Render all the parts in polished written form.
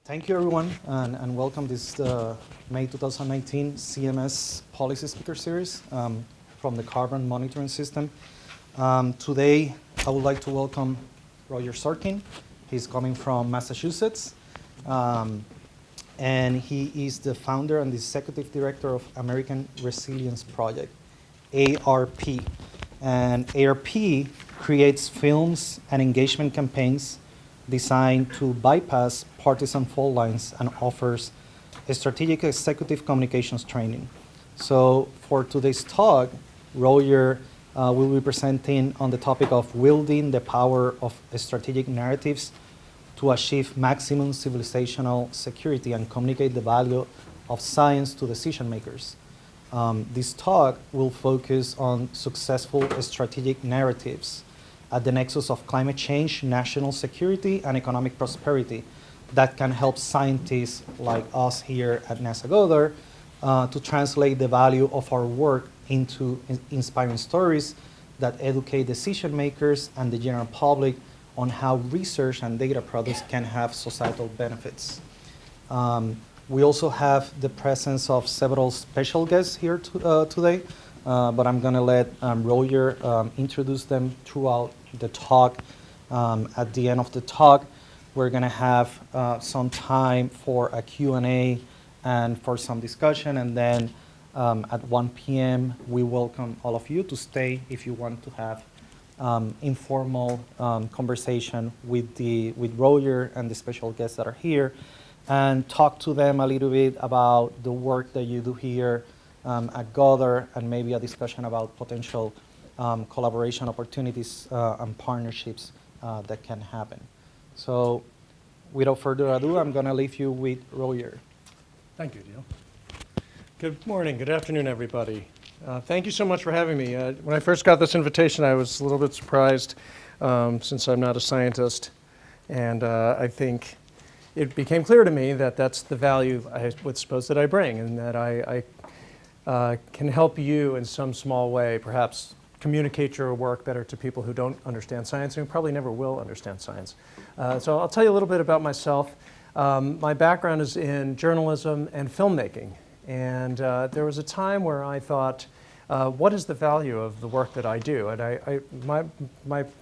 Thank you, everyone, and welcome this May 2019 CMS Policy Speaker Series from the Carbon Monitoring System. Today, I would like to welcome Roger Sorkin. He's coming from Massachusetts, and he is the founder and the executive director of American Resilience Project, ARP. And ARP creates films and engagement campaigns designed to bypass partisan fault lines and offers a strategic executive communications training. So for today's talk, Roger will be presenting on the topic of wielding the power of strategic narratives to achieve maximum civilizational security and communicate the value of science to decision makers. This talk will focus on successful strategic narratives at the nexus of climate change, national security, and economic prosperity that can help scientists like us here at NASA Goddard to translate the value of our work into inspiring stories that educate decision makers and the general public on how research and data products can have societal benefits. We also have the presence of several special guests here today, but I'm going to let Roger introduce them throughout the talk. At the end of the talk, we're going to have some time for a Q&A and for some discussion, and then at 1 p.m. we welcome all of you to stay if you want to have informal conversation with Roger and the special guests that are here, and talk to them a little bit about the work that you do here at Goddard, and maybe a discussion about potential collaboration opportunities and partnerships that can happen. So without further ado, I'm going to leave you with Roger. Thank you, Neil. Good morning, good afternoon, everybody. Thank you so much for having me. When I first got this invitation, I was a little bit surprised since I'm not a scientist. And I think it became clear to me that that's the value I would suppose that I bring, and that I can help you in some small way, perhaps communicate your work better to people who don't understand science and who probably never will understand science. So I'll tell you a little bit about myself. My background is in journalism and filmmaking. And there was a time where I thought, what is the value of the work that I do? And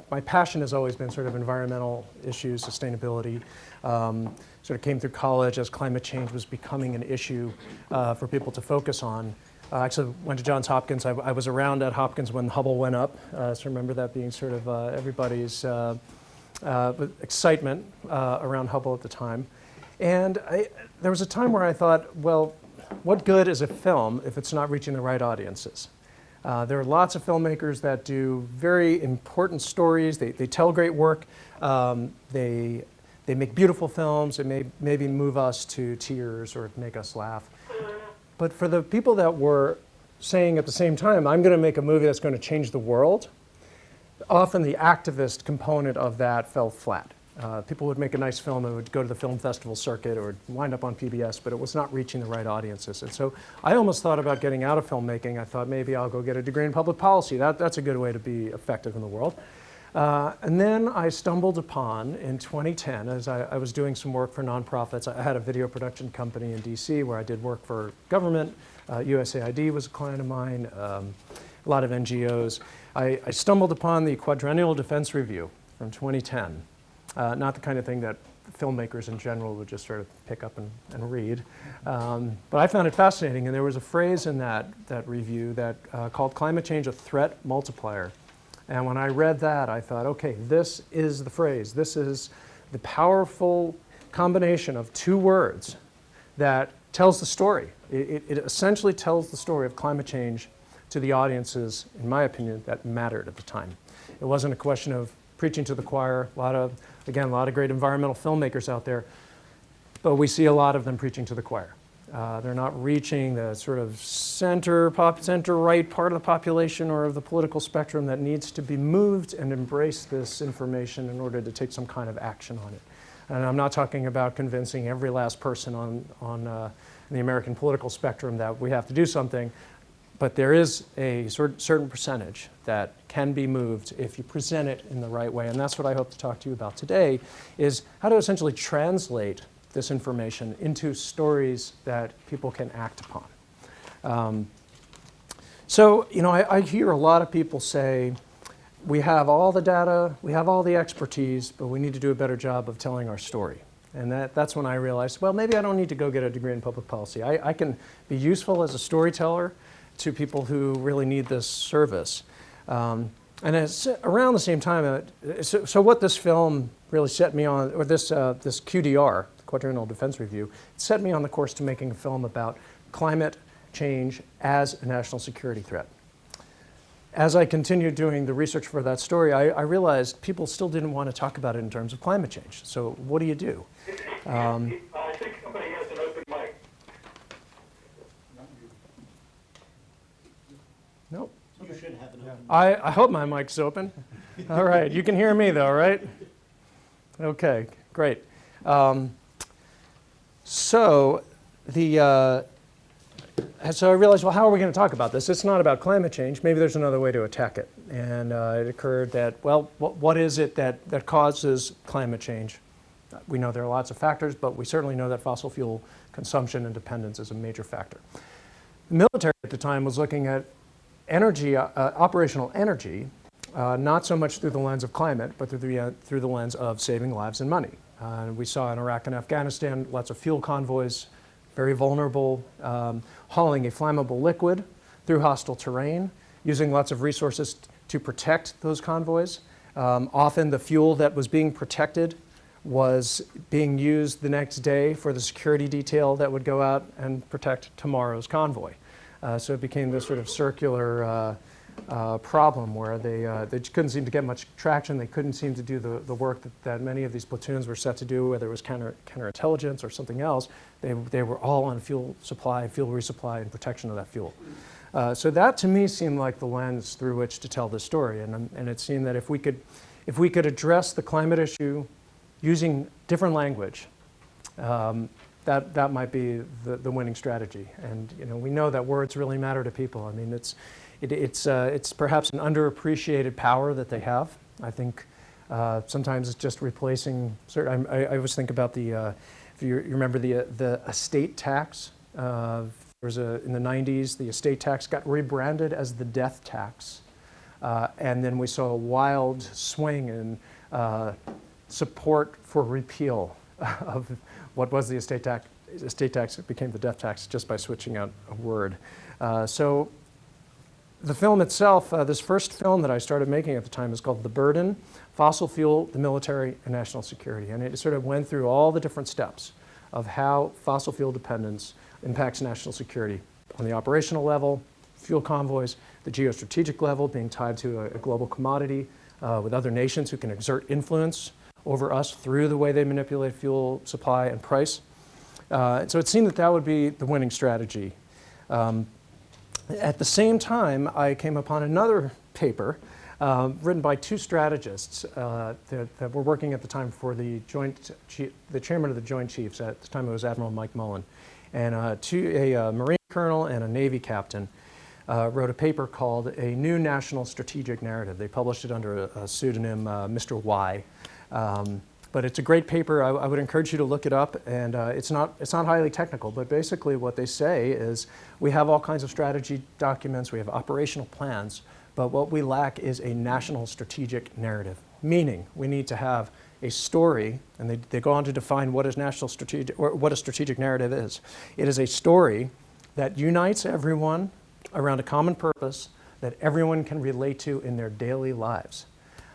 my passion has always been sort of environmental issues, sustainability. Sort of came through college as climate change was becoming an issue for people to focus on. I actually went to Johns Hopkins. I was around at Hopkins when Hubble went up, so I remember that being sort of everybody's excitement around Hubble at the time. And there was a time where I thought, well, what good is a film if it's not reaching the right audiences? There are lots of filmmakers that do very important stories. They tell great work. They make beautiful films. It may maybe move us to tears or make us laugh. But for the people that were saying at the same time, I'm going to make a movie that's going to change the world, often the activist component of that fell flat. People would make a nice film, it would go to the film festival circuit or wind up on PBS, but it was not reaching the right audiences. And so I almost thought about getting out of filmmaking. I thought maybe I'll go get a degree in public policy. That's a good way to be effective in the world. And then I stumbled upon, in 2010, as I was doing some work for nonprofits. I had a video production company in DC where I did work for government. USAID was a client of mine, a lot of NGOs. I stumbled upon the Quadrennial Defense Review from 2010. Not the kind of thing that filmmakers in general would just sort of pick up and read. But I found it fascinating, and there was a phrase in that review that called climate change a threat multiplier. And when I read that, I thought, okay, this is the phrase. This is the powerful combination of two words that tells the story. It essentially tells the story of climate change to the audiences, in my opinion, that mattered at the time. It wasn't a question of preaching to the choir. A lot of great environmental filmmakers out there, but we see a lot of them preaching to the choir. They're not reaching the sort of center-right part of the population or of the political spectrum that needs to be moved and embrace this information in order to take some kind of action on it. And I'm not talking about convincing every last person on the American political spectrum that we have to do something, but there is a certain percentage that can be moved if you present it in the right way. And that's what I hope to talk to you about today, is how to essentially translate this information into stories that people can act upon. So, you know, I hear a lot of people say, we have all the data, we have all the expertise, but we need to do a better job of telling our story. And that's when I realized, well, maybe I don't need to go get a degree in public policy. I can be useful as a storyteller to people who really need this service. And it's around the same time, so what this film really set me on, or this QDR, the Quadrennial Defense Review, it set me on the course to making a film about climate change as a national security threat. As I continued doing the research for that story, I realized people still didn't want to talk about it in terms of climate change. So what do you do? I think somebody has an open mic. Nope. You should have an open. I hope my mic's open. All right, you can hear me though, right? Okay, great. So I realized, well, how are we going to talk about this? It's not about climate change. Maybe there's another way to attack it. And it occurred that, well, what is it that causes climate change? We know there are lots of factors, but we certainly know that fossil fuel consumption and dependence is a major factor. The military at the time was looking at energy, operational energy, not so much through the lens of climate, but through the lens of saving lives and money. We saw in Iraq and Afghanistan lots of fuel convoys, very vulnerable, hauling a flammable liquid through hostile terrain, using lots of resources to protect those convoys. Often the fuel that was being protected was being used the next day for the security detail that would go out and protect tomorrow's convoy. So it became this sort of circular problem where they couldn't seem to get much traction. They couldn't seem to do the work that many of these platoons were set to do, whether it was counterintelligence or something else. They were all on fuel supply, fuel resupply, and protection of that fuel. So that to me seemed like the lens through which to tell this story. And it seemed that if we could address the climate issue using different language, that might be the winning strategy. And you know, we know that words really matter to people. I mean, it's perhaps an underappreciated power that they have. I think sometimes it's just replacing certain. I always think about if you remember the estate tax. There was in the 90s, the estate tax got rebranded as the death tax. And then we saw a wild swing in support for repeal of what was the estate tax. Estate tax became the death tax just by switching out a word. So the film itself, this first film that I started making at the time is called The Burden, Fossil Fuel, the Military, and National Security. And it sort of went through all the different steps of how fossil fuel dependence impacts national security on the operational level, fuel convoys, the geostrategic level, being tied to a global commodity with other nations who can exert influence over us through the way they manipulate fuel supply and price. So it seemed that would be the winning strategy. At the same time, I came upon another paper written by two strategists that were working at the time for the chairman of the Joint Chiefs. At the time, it was Admiral Mike Mullen. And a Marine colonel and a Navy captain wrote a paper called A New National Strategic Narrative. They published it under a pseudonym, Mr. Y. But it's a great paper. I would encourage you to look it up. And it's not highly technical, but basically what they say is we have all kinds of strategy documents, we have operational plans, but what we lack is a national strategic narrative. Meaning, we need to have a story, and they go on to define what is national strategic, or what a strategic narrative is. It is a story that unites everyone around a common purpose that everyone can relate to in their daily lives.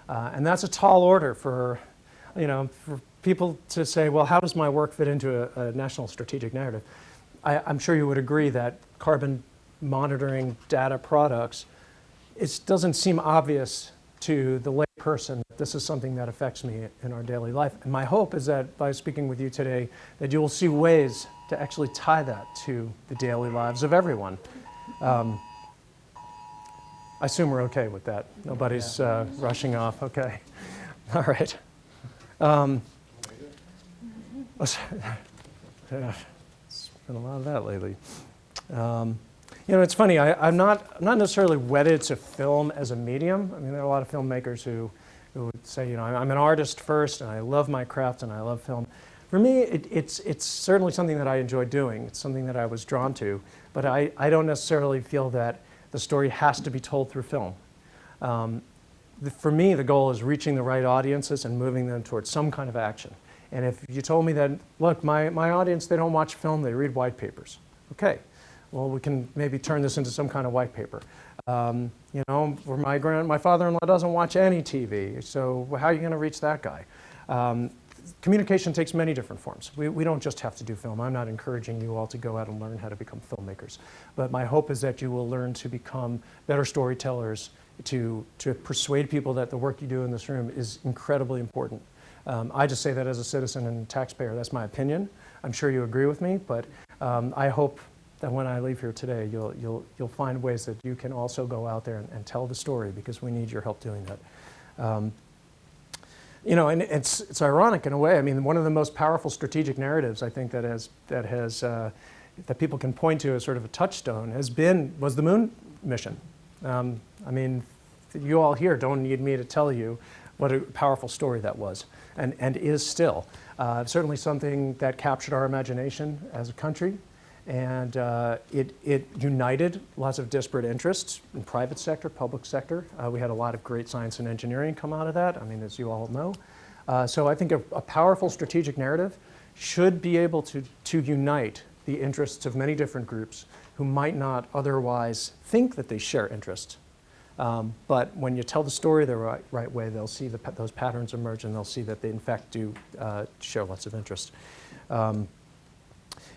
And that's a tall order for people to say, well, how does my work fit into a national strategic narrative? I'm sure you would agree that carbon monitoring data products, it doesn't seem obvious to the lay person that this is something that affects me in our daily life. And my hope is that by speaking with you today, that you will see ways to actually tie that to the daily lives of everyone. I assume we're okay with that. Nobody's rushing off. Okay. All right. It's been a lot of that lately. It's funny. I'm not necessarily wedded to film as a medium. I mean, there are a lot of filmmakers who would say, I'm an artist first, and I love my craft, and I love film. For me, it's certainly something that I enjoy doing. It's something that I was drawn to, but I don't necessarily feel that the story has to be told through film. For me, the goal is reaching the right audiences and moving them towards some kind of action. And if you told me that, look, my audience, they don't watch film, they read white papers. Okay, well, we can maybe turn this into some kind of white paper. You know, for my father-in-law doesn't watch any TV, so how are you going to reach that guy? Communication takes many different forms. We don't just have to do film. I'm not encouraging you all to go out and learn how to become filmmakers. But my hope is that you will learn to become better storytellers, to persuade people that the work you do in this room is incredibly important. I just say that as a citizen and taxpayer. That's my opinion. I'm sure you agree with me, but I hope that when I leave here today, you'll find ways that you can also go out there and tell the story, because we need your help doing that. You know, and it's ironic in a way. I mean, one of the most powerful strategic narratives I think that people can point to as sort of a touchstone was the moon mission. I mean, you all here don't need me to tell you what a powerful story that was, and is still. Certainly something that captured our imagination as a country, and it united lots of disparate interests in private sector, public sector. We had a lot of great science and engineering come out of that, I mean, as you all know. So I think a powerful strategic narrative should be able to unite the interests of many different groups who might not otherwise think that they share interests. But when you tell the story the right way, they'll see those patterns emerge, and they'll see that they in fact do share lots of interest.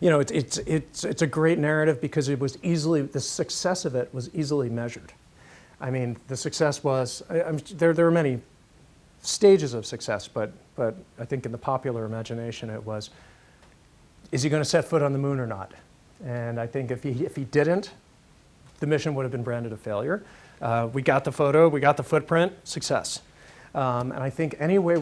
You know, it's a great narrative because the success of it was easily measured. I mean, the success was, there were many stages of success, but I think in the popular imagination it was, is he going to set foot on the moon or not? And I think if he didn't, the mission would have been branded a failure. We got the photo, we got the footprint, success. And I think any way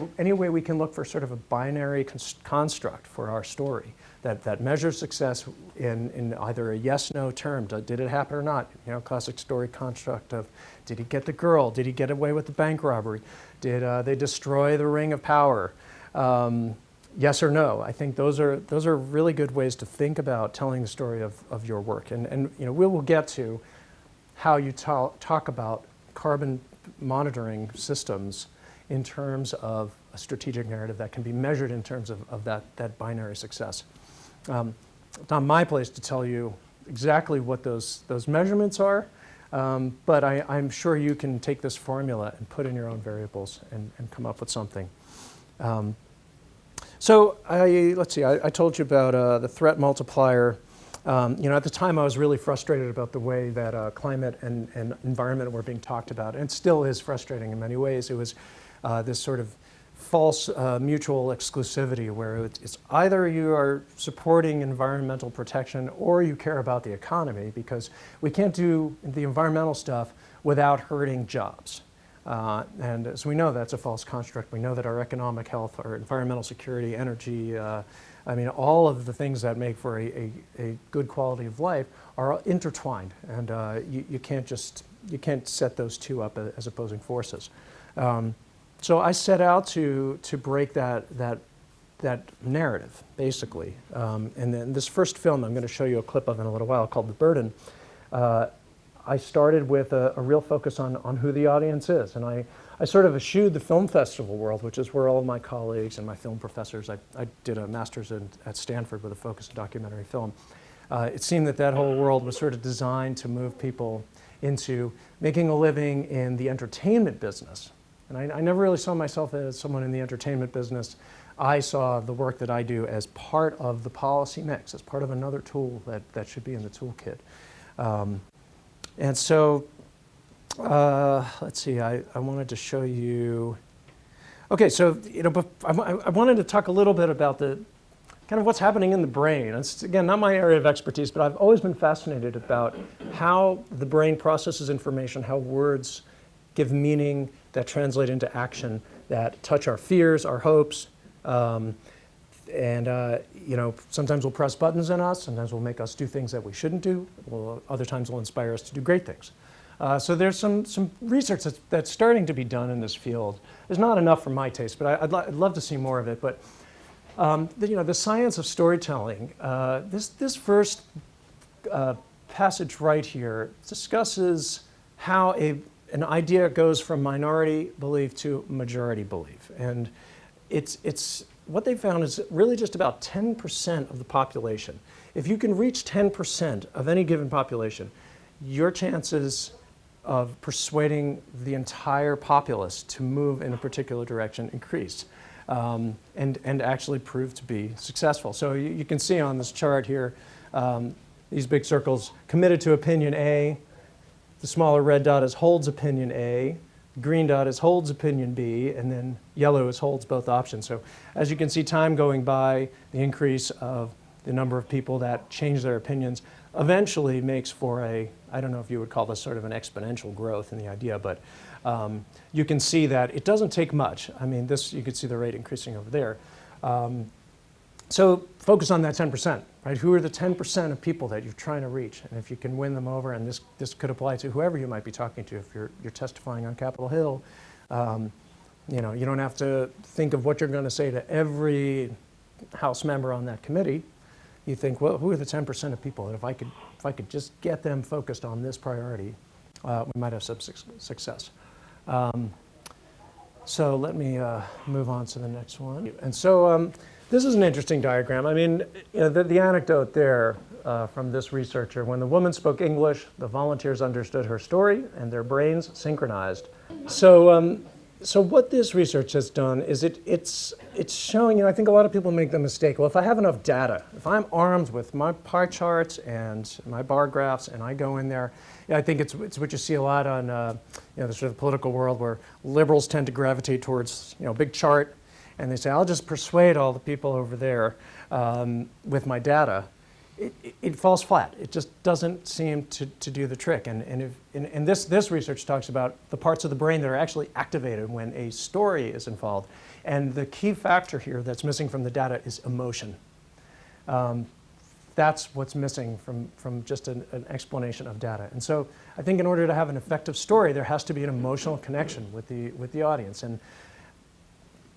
we can look for sort of a binary construct for our story that measures success in either a yes/no term, did it happen or not? You know, classic story construct of, did he get the girl? Did he get away with the bank robbery? Did they destroy the ring of power? Yes or no? I think those are really good ways to think about telling the story of your work. And you know, we will get to how you talk about carbon monitoring systems in terms of a strategic narrative that can be measured in terms of that binary success. It's not my place to tell you exactly what those measurements are, but I'm sure you can take this formula and put in your own variables and come up with something. So let's see, I told you about the threat multiplier. You know, at the time I was really frustrated about the way that climate and environment were being talked about, and it still is frustrating in many ways. It was this sort of false mutual exclusivity where it's either you are supporting environmental protection or you care about the economy, because we can't do the environmental stuff without hurting jobs. And as we know, that's a false construct. We know that our economic health, our environmental security, energy, I mean, all of the things that make for a good quality of life are intertwined, and you can't set those two up as opposing forces. So I set out to break that narrative, basically. And then this first film I'm going to show you a clip of in a little while, called The Burden, I started with a real focus on who the audience is. And I sort of eschewed the film festival world, which is where all of my colleagues and my film professors, I did a master's at Stanford with a focus in documentary film. It seemed that whole world was sort of designed to move people into making a living in the entertainment business. And I never really saw myself as someone in the entertainment business. I saw the work that I do as part of the policy mix, as part of another tool that should be in the toolkit. And so, let's see, I wanted to show you, okay, so, you know, I wanted to talk a little bit about the kind of what's happening in the brain. It's, again, not my area of expertise, but I've always been fascinated about how the brain processes information, how words give meaning that translate into action, that touch our fears, our hopes, and you know, sometimes will press buttons in us, sometimes will make us do things that we shouldn't do, other times will inspire us to do great things. So there's some research that's starting to be done in this field. There's not enough for my taste, but I'd love to see more of it. But The science of storytelling. This first passage right here discusses how an idea goes from minority belief to majority belief, and it's what they found is really just about 10% of the population. If you can reach 10% of any given population, your chances of persuading the entire populace to move in a particular direction increase, and actually prove to be successful. So you can see on this chart here, these big circles, committed to opinion A. The smaller red dot is holds opinion A. Green dot is holds opinion B, and then yellow is holds both options. So as you can see, time going by, the increase of the number of people that change their opinions eventually makes for I don't know if you would call this sort of an exponential growth in the idea, but you can see that it doesn't take much. I mean, you could see the rate increasing over there. So focus on that 10%, right? Who are the 10% of people that you're trying to reach? And if you can win them over, and this could apply to whoever you might be talking to, if you're testifying on Capitol Hill, you don't have to think of what you're going to say to every House member on that committee. You think, well, who are the 10% of people? And if I could just get them focused on this priority, we might have some success. So let me move on to the next one. And so this is an interesting diagram. I mean, the anecdote there from this researcher: when the woman spoke English, the volunteers understood her story and their brains synchronized. So what this research has done is it's showing, I think a lot of people make the mistake, well, if I have enough data, if I'm armed with my pie charts and my bar graphs and I go in there, I think it's what you see a lot on the sort of political world, where liberals tend to gravitate towards a big chart, and they say, I'll just persuade all the people over there with my data. It falls flat. It just doesn't seem to do the trick. And this research talks about the parts of the brain that are actually activated when a story is involved. And the key factor here that's missing from the data is emotion. That's what's missing from just an explanation of data. And so I think in order to have an effective story, there has to be an emotional connection with the audience. And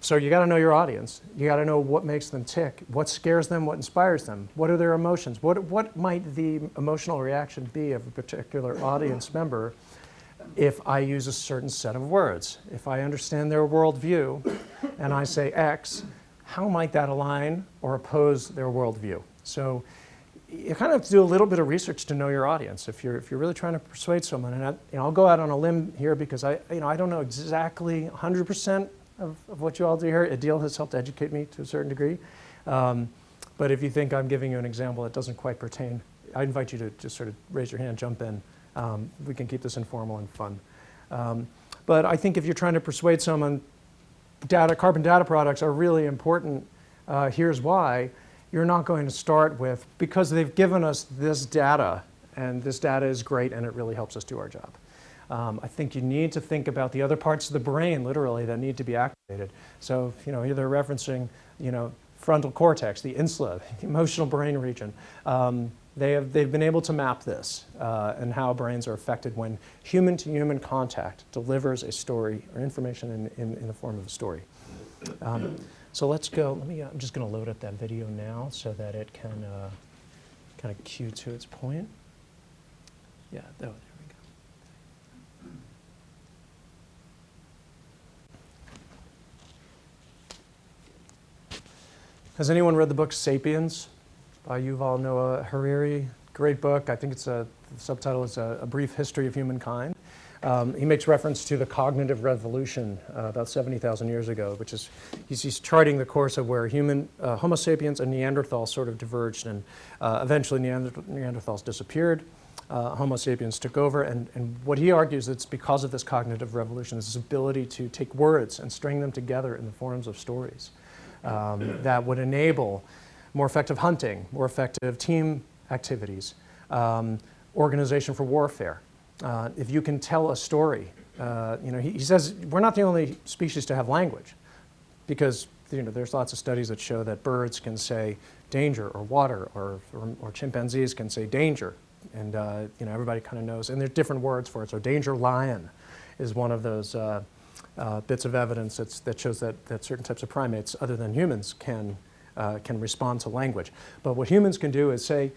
so you got to know your audience. You got to know what makes them tick, what scares them, what inspires them, what are their emotions, what might the emotional reaction be of a particular audience member if I use a certain set of words. If I understand their worldview and I say X, how might that align or oppose their worldview? So you kind of have to do a little bit of research to know your audience if you're really trying to persuade someone. And I'll go out on a limb here because I don't know exactly 100% of what you all do here. Adil has helped educate me to a certain degree. But if you think I'm giving you an example that doesn't quite pertain, I invite you to just sort of raise your hand, jump in. We can keep this informal and fun. But I think if you're trying to persuade someone, carbon data products are really important. Here's why. You're not going to start with, because they've given us this data, and this data is great and it really helps us do our job. I think you need to think about the other parts of the brain, literally, that need to be activated. So, here they're referencing, frontal cortex, the insula, the emotional brain region. They've been able to map this and how brains are affected when human-to-human contact delivers a story or information in the form of a story. So let's go. I'm just going to load up that video now so that it can kind of cue to its point. Yeah, there we go. Has anyone read the book *Sapiens* by Yuval Noah Harari? Great book. I think the subtitle is A Brief History of Humankind. He makes reference to the cognitive revolution about 70,000 years ago, which is, he's charting the course of where Homo sapiens and Neanderthals sort of diverged, and eventually Neanderthals disappeared. Homo sapiens took over, and what he argues, it's because of this cognitive revolution, this ability to take words and string them together in the forms of stories. That would enable more effective hunting, more effective team activities, organization for warfare. If you can tell a story, he says we're not the only species to have language, because there's lots of studies that show that birds can say danger or water, or chimpanzees can say danger, and everybody kind of knows, and there's different words for it. So danger lion is one of those bits of evidence that shows that certain types of primates, other than humans, can can respond to language. But what humans can do is say,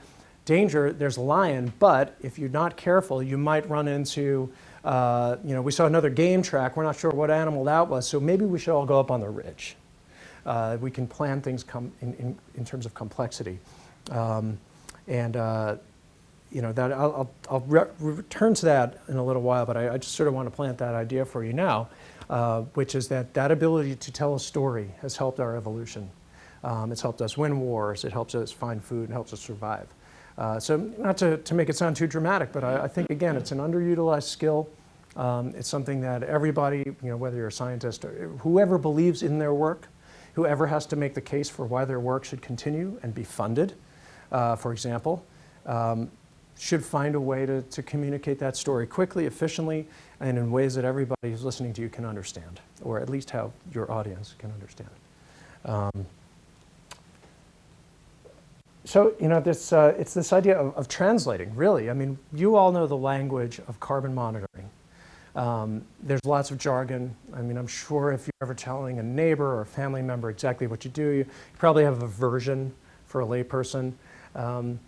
danger, there's a lion, but if you're not careful, you might run into, we saw another game track, we're not sure what animal that was, so maybe we should all go up on the ridge. We can plan things in terms of complexity. That I'll return to that in a little while, but I just sort of want to plant that idea for you now, which is that ability to tell a story has helped our evolution. It's helped us win wars, it helps us find food, and helps us survive. So not to make it sound too dramatic, but I think, again, it's an underutilized skill. It's something that everybody, whether you're a scientist or whoever believes in their work, whoever has to make the case for why their work should continue and be funded, for example, should find a way to communicate that story quickly, efficiently, and in ways that everybody who's listening to you can understand, or at least how your audience can understand. It's this idea of translating, really. I mean, you all know the language of carbon monitoring. There's lots of jargon. I mean, I'm sure if you're ever telling a neighbor or a family member exactly what you do, you probably have a version for a layperson.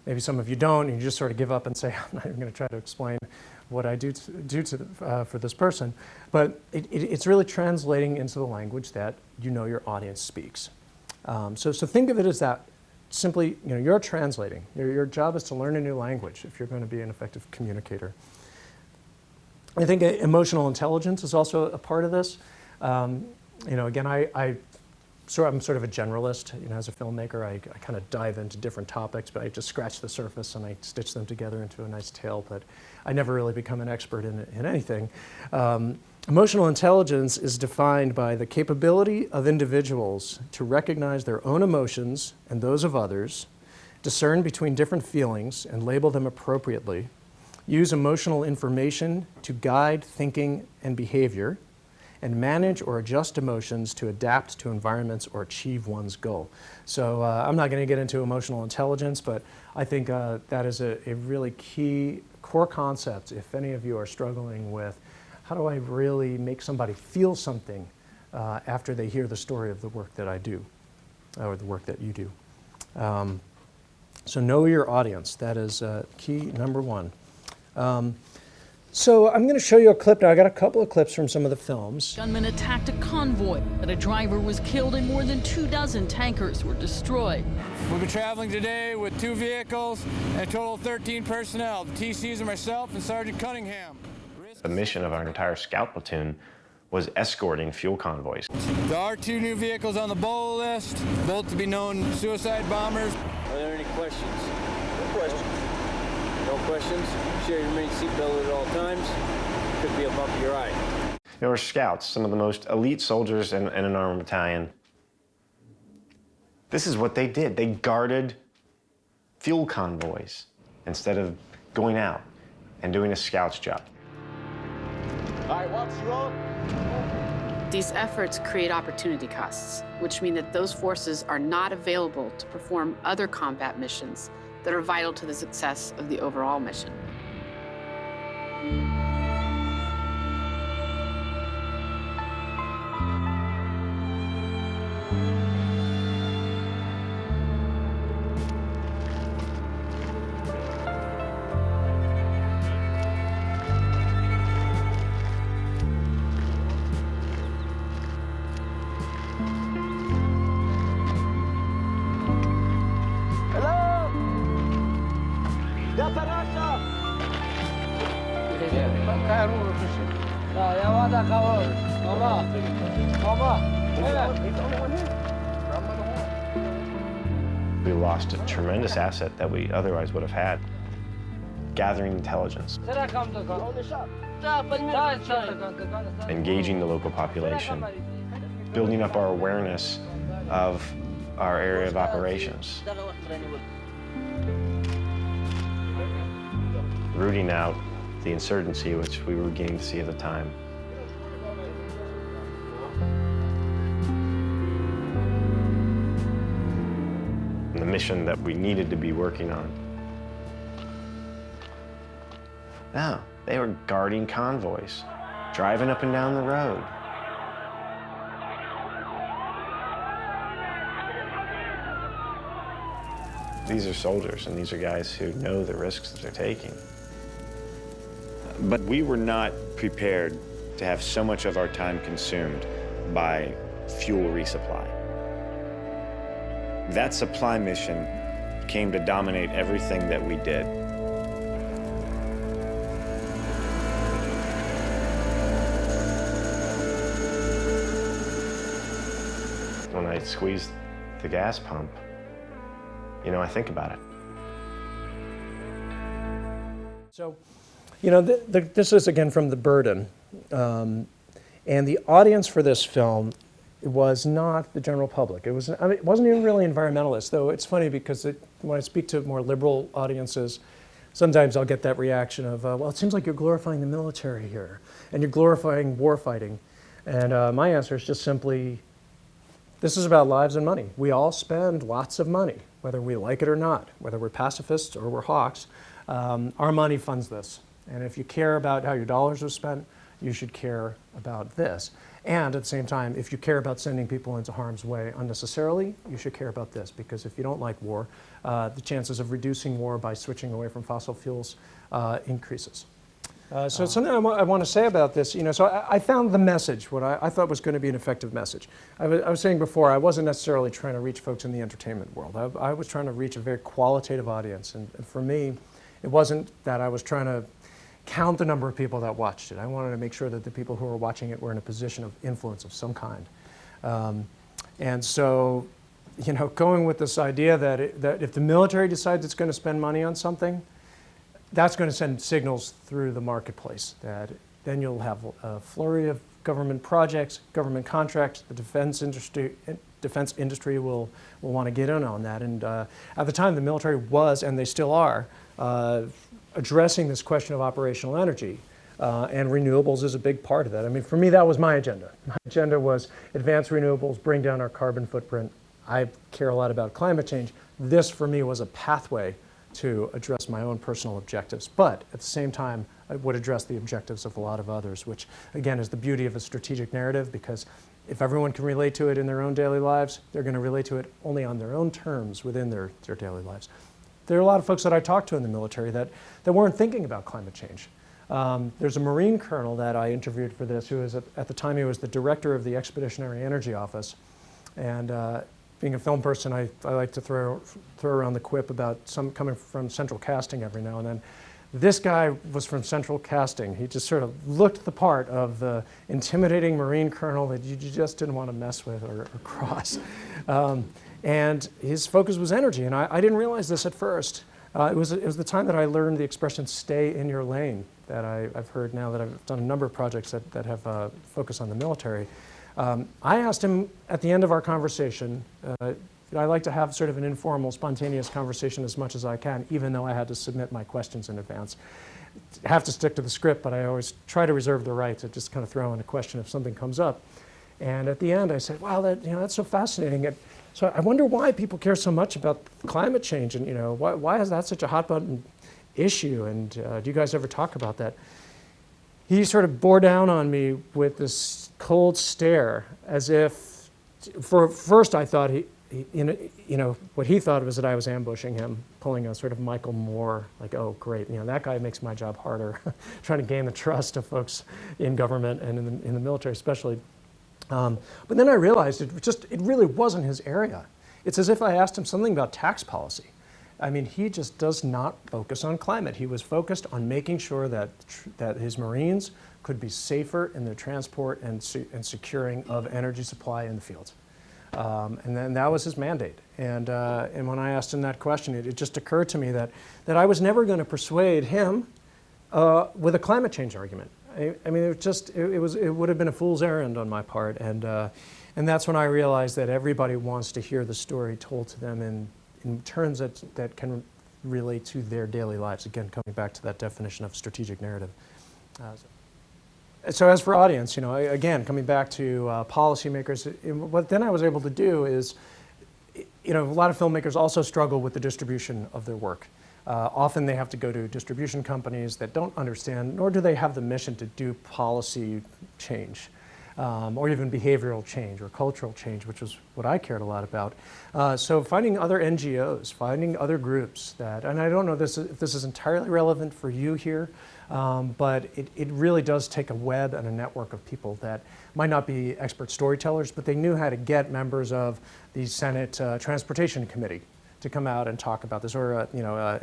Maybe some of you don't, and you just sort of give up and say, I'm not even going to try to explain what I do for this person. But it's really translating into the language that your audience speaks. So think of it as that. Simply, you're translating. Your job is to learn a new language if you're going to be an effective communicator. I think emotional intelligence is also a part of this. Again, I'm sort of a generalist. As a filmmaker, I kind of dive into different topics, but I just scratch the surface and I stitch them together into a nice tale. But I never really become an expert in anything. Emotional intelligence is defined by the capability of individuals to recognize their own emotions and those of others, discern between different feelings and label them appropriately, use emotional information to guide thinking and behavior, and manage or adjust emotions to adapt to environments or achieve one's goal. So I'm not going to get into emotional intelligence, but I think that is a really key core concept if any of you are struggling with how do I really make somebody feel something after they hear the story of the work that I do, or the work that you do. So know your audience. That is key number one. So I'm going to show you a clip now. I got a couple of clips from some of the films. Gunmen attacked a convoy, and a driver was killed and more than 24 tankers were destroyed. We'll be traveling today with 2 vehicles and a total of 13 personnel. The TCs are myself and Sergeant Cunningham. The mission of our entire scout platoon was escorting fuel convoys. There are 2 new vehicles on the BOLA list, both to be known suicide bombers. Are there any questions? No questions. No questions? Share your main seatbelt at all times. Could be a bump of your eye. They were scouts, some of the most elite soldiers in an armored battalion. This is what they did. They guarded fuel convoys instead of going out and doing a scout's job. All right, watch you on. These efforts create opportunity costs, which mean that those forces are not available to perform other combat missions that are vital to the success of the overall mission. We lost a tremendous asset that we otherwise would have had, gathering intelligence, engaging the local population, building up our awareness of our area of operations, rooting out the insurgency which we were beginning to see at the time. And the mission that we needed to be working on. No, they were guarding convoys, driving up and down the road. These are soldiers, and these are guys who know the risks that they're taking. But we were not prepared to have so much of our time consumed by fuel resupply. That supply mission came to dominate everything that we did. When I squeeze the gas pump, you know, I think about it. So, you know, this is again from The Burden. And the audience for this film was not the general public. It wasn't even really environmentalists, though it's funny because when I speak to more liberal audiences, sometimes I'll get that reaction of, well, it seems like you're glorifying the military here, and you're glorifying war fighting. And my answer is just simply, this is about lives and money. We all spend lots of money, whether we like it or not, whether we're pacifists or we're hawks. Our money funds this. And if you care about how your dollars are spent, you should care about this. And at the same time, if you care about sending people into harm's way unnecessarily, you should care about this, because if you don't like war, the chances of reducing war by switching away from fossil fuels increases. So something I want to say about this, you know, so I found the message, what I thought was going to be an effective message. I was saying before, I wasn't necessarily trying to reach folks in the entertainment world. I was trying to reach a very qualitative audience. And for me, it wasn't that I was trying to count the number of people that watched it. I wanted to make sure that the people who were watching it were in a position of influence of some kind. And so, you know, going with this idea that if the military decides it's going to spend money on something, that's going to send signals through the marketplace, that then you'll have a flurry of government projects, government contracts. The defense industry will want to get in on that. And at the time, the military was, and they still are, addressing this question of operational energy. And renewables is a big part of that. I mean, for me, that was my agenda. My agenda was advance renewables, bring down our carbon footprint. I care a lot about climate change. This, for me, was a pathway to address my own personal objectives. But at the same time, I would address the objectives of a lot of others, which, again, is the beauty of a strategic narrative, because if everyone can relate to it in their own daily lives, they're going to relate to it only on their own terms within their daily lives. There are a lot of folks that I talked to in the military that weren't thinking about climate change. There's a Marine colonel that I interviewed for this, who was at the time he was the director of the Expeditionary Energy Office. And being a film person, I like to throw around the quip about some coming from Central Casting every now and then. This guy was from Central Casting. He just sort of looked the part of the intimidating Marine colonel that you just didn't want to mess with or cross. And his focus was energy, and I didn't realize this at first. It was the time that I learned the expression "stay in your lane" that I've heard now that I've done a number of projects that have focus on the military. I asked him at the end of our conversation, I like to have sort of an informal, spontaneous conversation as much as I can, even though I had to submit my questions in advance. I have to stick to the script, but I always try to reserve the right to just kind of throw in a question if something comes up. And at the end I said, wow, that's so fascinating. So I wonder why people care so much about climate change, and why is that such a hot button issue, and do you guys ever talk about that? He sort of bore down on me with this cold stare, as if, for first I thought what he thought was that I was ambushing him, pulling a sort of Michael Moore, like, oh great, that guy makes my job harder, trying to gain the trust of folks in government and in the military especially. But then I realized it really wasn't his area. It's as if I asked him something about tax policy. I mean, he just does not focus on climate. He was focused on making sure that his Marines could be safer in their transport and securing of energy supply in the fields. And then that was his mandate. And when I asked him that question, it just occurred to me that I was never going to persuade him with a climate change argument. I mean, it would have been a fool's errand on my part. And that's when I realized that everybody wants to hear the story told to them in terms that can relate to their daily lives. Again, coming back to that definition of strategic narrative. So as for audience, again, coming back to policymakers, what then I was able to do is, a lot of filmmakers also struggle with the distribution of their work. Often they have to go to distribution companies that don't understand, nor do they have the mission to do policy change. or even behavioral change or cultural change, which was what I cared a lot about. So finding other NGOs, finding other groups that, and I don't know if this is entirely relevant for you here, but it really does take a web and a network of people that might not be expert storytellers, but they knew how to get members of the Senate Transportation Committee to come out and talk about this, or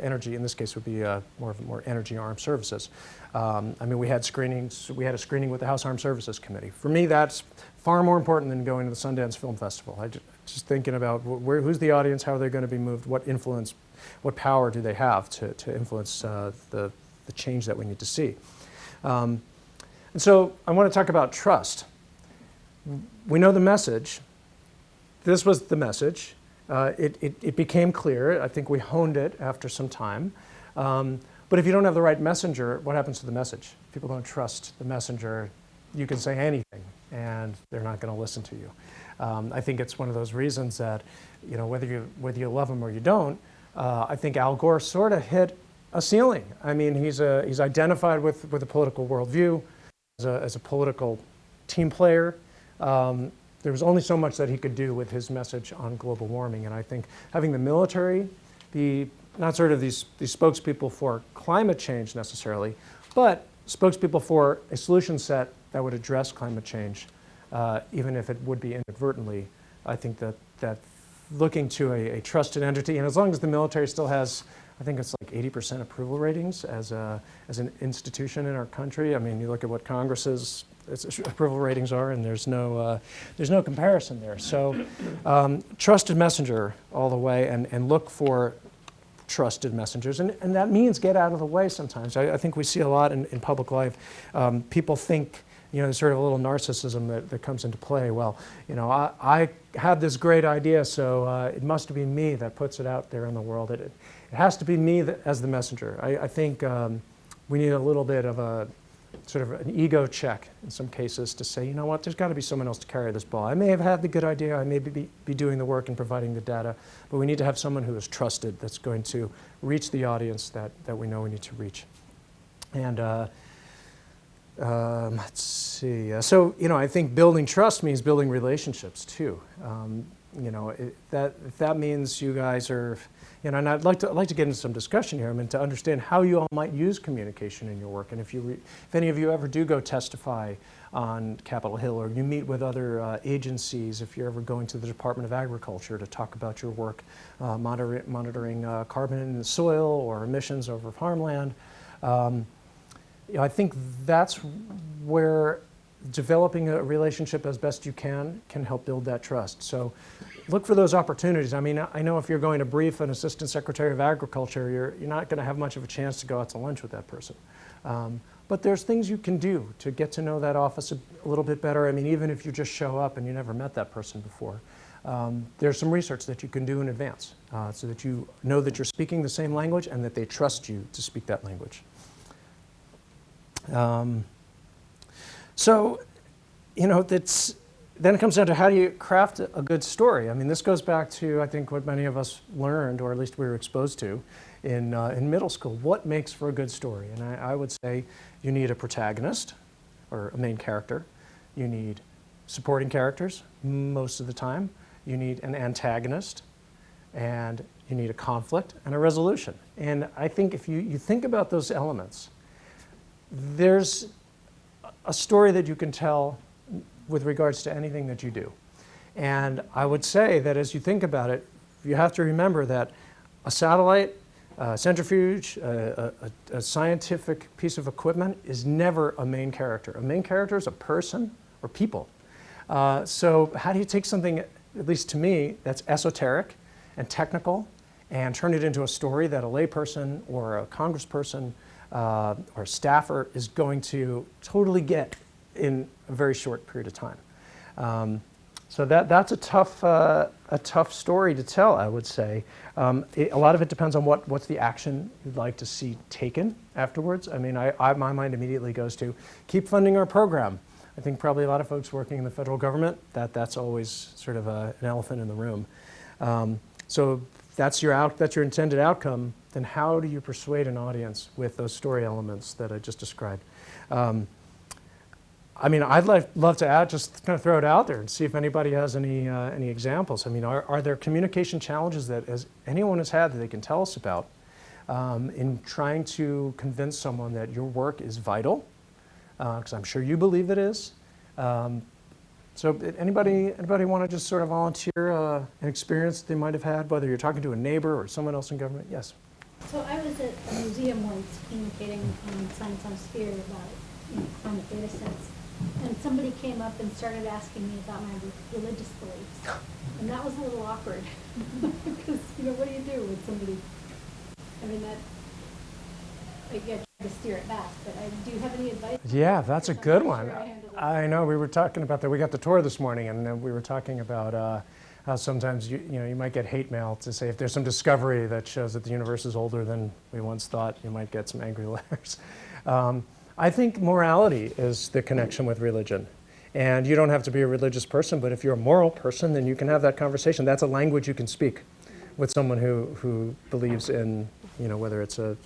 energy. In this case, would be more energy armed services. I mean, we had screenings. We had a screening with the House Armed Services Committee. For me, that's far more important than going to the Sundance Film Festival. Just thinking about who's the audience, how are they going to be moved, what influence, what power do they have to influence the change that we need to see. And so I want to talk about trust. We know the message. This was the message. It became clear. I think we honed it after some time. But if you don't have the right messenger, what happens to the message? If people don't trust the messenger, you can say anything, and they're not going to listen to you. I think it's one of those reasons that, whether you love him or you don't, I think Al Gore sort of hit a ceiling. I mean, he's identified with a political worldview, as a political team player. There was only so much that he could do with his message on global warming, and I think having the military be not sort of these spokespeople for climate change necessarily, but spokespeople for a solution set that would address climate change, even if it would be inadvertently. I think that looking to a trusted entity, and as long as the military still has, I think it's like 80% approval ratings as an institution in our country. I mean, you look at what Congress's approval ratings are, and there's no comparison there. So trusted messenger all the way, and look for trusted messengers, and that means get out of the way sometimes. I think we see a lot in public life. People think, there's sort of a little narcissism that comes into play. Well, I had this great idea, so it must be me that puts it out there in the world. It has to be me as the messenger. I think we need a little bit of a sort of an ego check in some cases to say, there's got to be someone else to carry this ball. I may have had the good idea, I may be doing the work and providing the data, but we need to have someone who is trusted that's going to reach the audience that we know we need to reach. And let's see. So, I think building trust means building relationships too. That means you guys are, and I'd like to get into some discussion here. I mean, to understand how you all might use communication in your work, and if any of you ever do go testify on Capitol Hill, or you meet with other agencies, if you're ever going to the Department of Agriculture to talk about your work monitoring carbon in the soil or emissions over farmland, I think that's where developing a relationship as best you can help build that trust. So look for those opportunities. I mean, I know if you're going to brief an Assistant Secretary of Agriculture, you're not going to have much of a chance to go out to lunch with that person. But there's things you can do to get to know that office a little bit better. I mean, even if you just show up and you never met that person before, there's some research that you can do in advance so that you know that you're speaking the same language and that they trust you to speak that language. So, then it comes down to how do you craft a good story. I mean, this goes back to, I think, what many of us learned, or at least we were exposed to in middle school. What makes for a good story? And I would say you need a protagonist, or a main character. You need supporting characters most of the time. You need an antagonist, and you need a conflict and a resolution. And I think if you think about those elements, there's a story that you can tell with regards to anything that you do. And I would say that as you think about it, you have to remember that a satellite, a centrifuge, a scientific piece of equipment is never a main character. A main character is a person or people. So how do you take something, at least to me, that's esoteric and technical and turn it into a story that a layperson or a congressperson or a staffer is going to totally get in a very short period of time. So that's a tough story to tell, I would say. A lot of it depends on what's the action you'd like to see taken afterwards. I mean, my mind immediately goes to keep funding our program. I think probably a lot of folks working in the federal government, that's always sort of an elephant in the room. So that's your intended outcome. Then how do you persuade an audience with those story elements that I just described? I mean, I'd love to add, just kind of throw it out there and see if anybody has any examples. I mean, are there communication challenges that anyone has had that they can tell us about in trying to convince someone that your work is vital? Because I'm sure you believe it is. So anybody want to just sort of volunteer an experience they might have had, whether you're talking to a neighbor or someone else in government? Yes. So I was at a museum once communicating on Science on Sphere about climate data sets. And somebody came up and started asking me about my religious beliefs. And that was a little awkward. Because, what do you do with somebody? I mean, I try to steer it back, but do you have any advice? Yeah, that's a good one. Sure I know, we were talking about that. We got the tour this morning, and we were talking about how sometimes you might get hate mail to say if there's some discovery that shows that the universe is older than we once thought, you might get some angry letters. I think morality is the connection with religion. And you don't have to be a religious person, but if you're a moral person, then you can have that conversation. That's a language you can speak with someone who believes in, whether it's a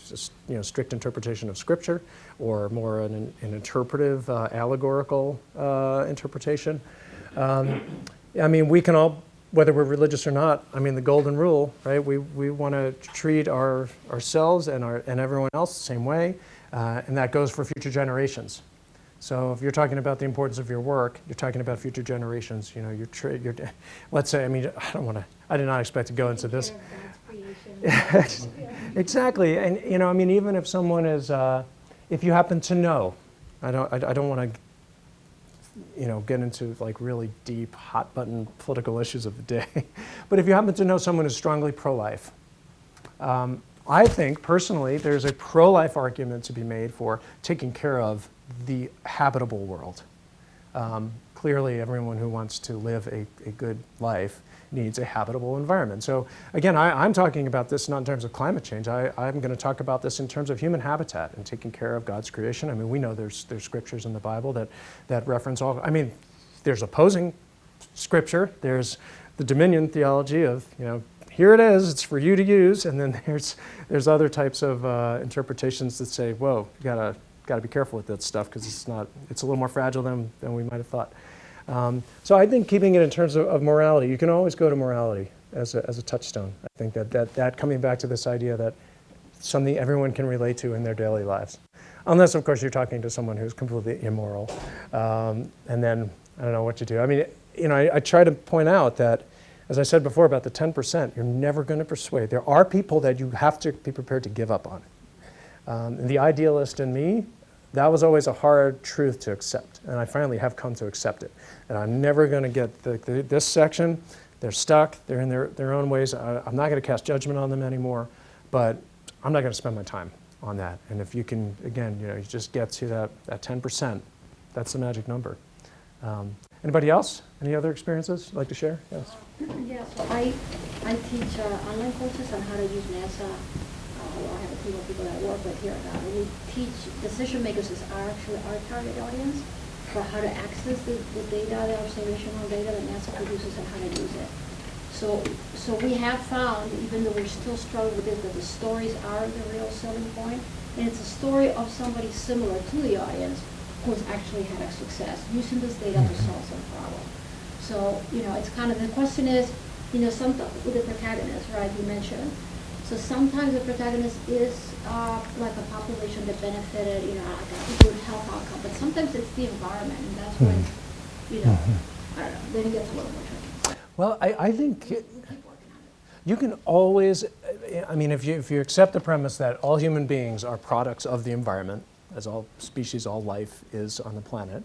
strict interpretation of Scripture or more an interpretive, allegorical interpretation. I mean, we can all, whether we're religious or not, I mean, the golden rule, right? We want to treat ourselves and everyone else the same way. And that goes for future generations. So if you're talking about the importance of your work, you're talking about future generations. Let's say, I mean, I did not expect to go into this. Exactly, and I mean, even if someone is, if you happen to know, I don't want to, get into like really deep, hot button political issues of the day, but if you happen to know someone who's strongly pro-life. I think, personally, there's a pro-life argument to be made for taking care of the habitable world. Clearly, everyone who wants to live a good life needs a habitable environment. So again, I'm talking about this not in terms of climate change. I'm going to talk about this in terms of human habitat and taking care of God's creation. I mean, we know there's scriptures in the Bible that reference all, I mean, there's opposing scripture. There's the dominion theology of, here it is, it's for you to use, and then there's other types of interpretations that say, whoa, you gotta be careful with that stuff because it's a little more fragile than we might have thought. So I think keeping it in terms of morality, you can always go to morality as a touchstone. I think that coming back to this idea that something everyone can relate to in their daily lives, unless of course you're talking to someone who's completely immoral, and then I don't know what you do. I mean, I try to point out that, as I said before about the 10%, you're never going to persuade. There are people that you have to be prepared to give up on. And the idealist in me, that was always a hard truth to accept. And I finally have come to accept it. And I'm never going to get this section. They're stuck. They're in their own ways. I'm not going to cast judgment on them anymore. But I'm not going to spend my time on that. And if you can, again, you just get to that 10%, that's the magic number. Anybody else? Any other experiences you'd like to share? Yes. Yeah, so I teach online courses on how to use NASA. I have a team of people that I work with here. And we teach decision makers as actually our target audience for how to access the data, the observational data that NASA produces and how to use it. So we have found, even though we're still struggling with it, that the stories are the real selling point. And it's a story of somebody similar to the audience who's actually had a success using this data to solve some problem. So, it's kind of, the question is, sometimes with the protagonist, right, you mentioned. So sometimes the protagonist is like a population that benefited, like a good health outcome, but sometimes it's the environment, and that's when, I don't know, then it gets a little more tricky. Well, I think you can always, I mean, if you accept the premise that all human beings are products of the environment, as all species, all life is on the planet,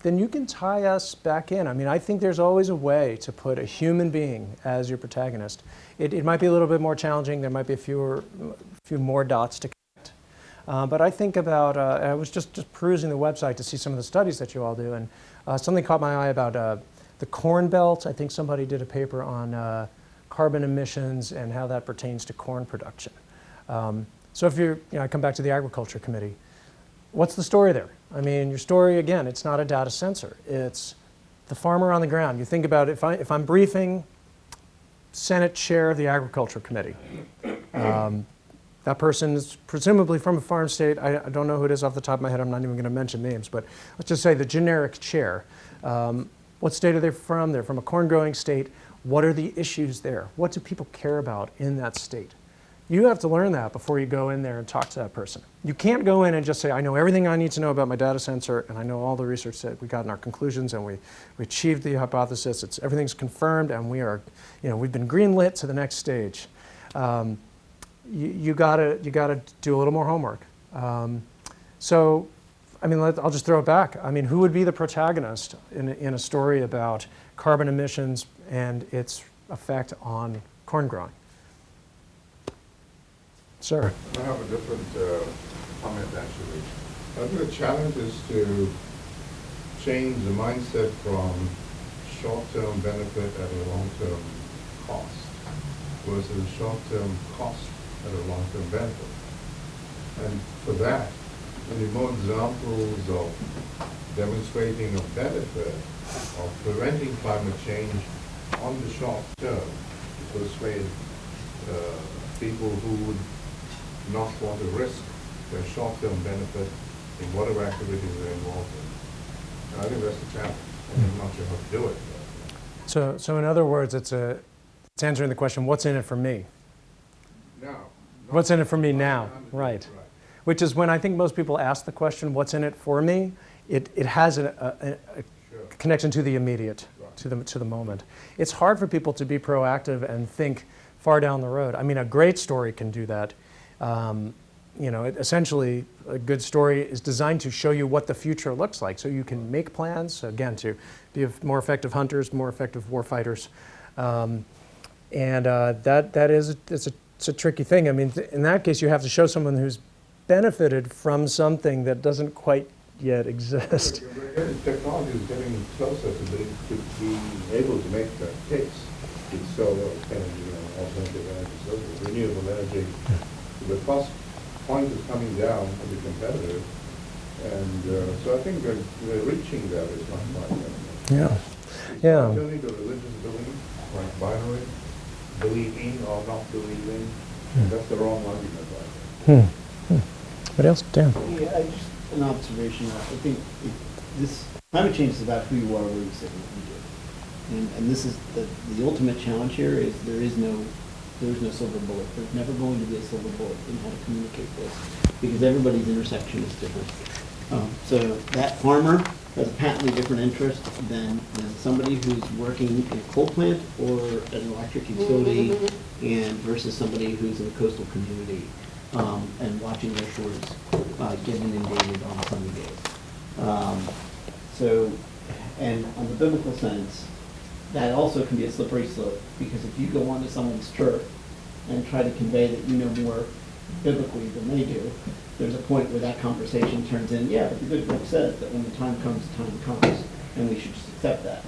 then you can tie us back in. I mean, I think there's always a way to put a human being as your protagonist. It might be a little bit more challenging. There might be a few more dots to connect. But I think about, I was just perusing the website to see some of the studies that you all do, and something caught my eye about the Corn Belt. I think somebody did a paper on carbon emissions and how that pertains to corn production. So if I come back to the Agriculture Committee, what's the story there? I mean, your story, again, it's not a data sensor. It's the farmer on the ground. You think about if I'm briefing Senate Chair of the Agriculture Committee, That person is presumably from a farm state. I don't know who it is off the top of my head. I'm not even going to mention names, but let's just say the generic chair. What state are they from? They're from a corn-growing state. What are the issues there? What do people care about in that state? You have to learn that before you go in there and talk to that person. You can't go in and just say, I know everything I need to know about my data sensor, and I know all the research that we got in our conclusions, and we achieved the hypothesis. Everything's confirmed, and we've been greenlit to the next stage. You gotta do a little more homework. So, I mean, I'll just throw it back. I mean, who would be the protagonist in a story about carbon emissions and its effect on corn growing? Sir. I have a different comment, actually. I think the challenge is to change the mindset from short-term benefit at a long-term cost versus short-term cost at a long-term benefit. And for that, we need more examples of demonstrating a benefit of preventing climate change on the short term to persuade people who would not want to risk their short-term benefit in whatever activities they're involved in. And I think that's the challenge. I'm not sure how to do it. So in other words, it's answering the question, what's in it for me? Now. What's in it for me now? Right. Which is when I think most people ask the question, what's in it for me? It has a connection to the immediate, to the moment. It's hard for people to be proactive and think far down the road. I mean, a great story can do that. Essentially, a good story is designed to show you what the future looks like, so you can make plans, again, to be more effective hunters, more effective war fighters. It's a tricky thing. I mean, in that case, you have to show someone who's benefited from something that doesn't quite yet exist. Technology is getting closer to being able to make that case. It's solar energy, alternative energy, renewable energy. The cost point is coming down to be competitive, and so I think we're reaching that. It's not quite yet. Yeah. You don't need a religious belief, like binary, believing or not believing. That's the wrong argument, I think. What else? Dan? Yeah, just an observation. I think this climate change is about who you are, where you sit, and what you do. And this is the ultimate challenge here is there is no silver bullet. There's never going to be a silver bullet in how to communicate this because everybody's intersection is different. So that farmer has a patently different interest than somebody who's working in a coal plant or an electric utility and versus somebody who's in a coastal community and watching their shores get inundated on sunny days. And on the biblical sense, that also can be a slippery slope because if you go onto someone's turf and try to convey that you know more biblically than they do, there's a point where that conversation turns in, yeah, but the good book says that when the time comes, and we should just accept that.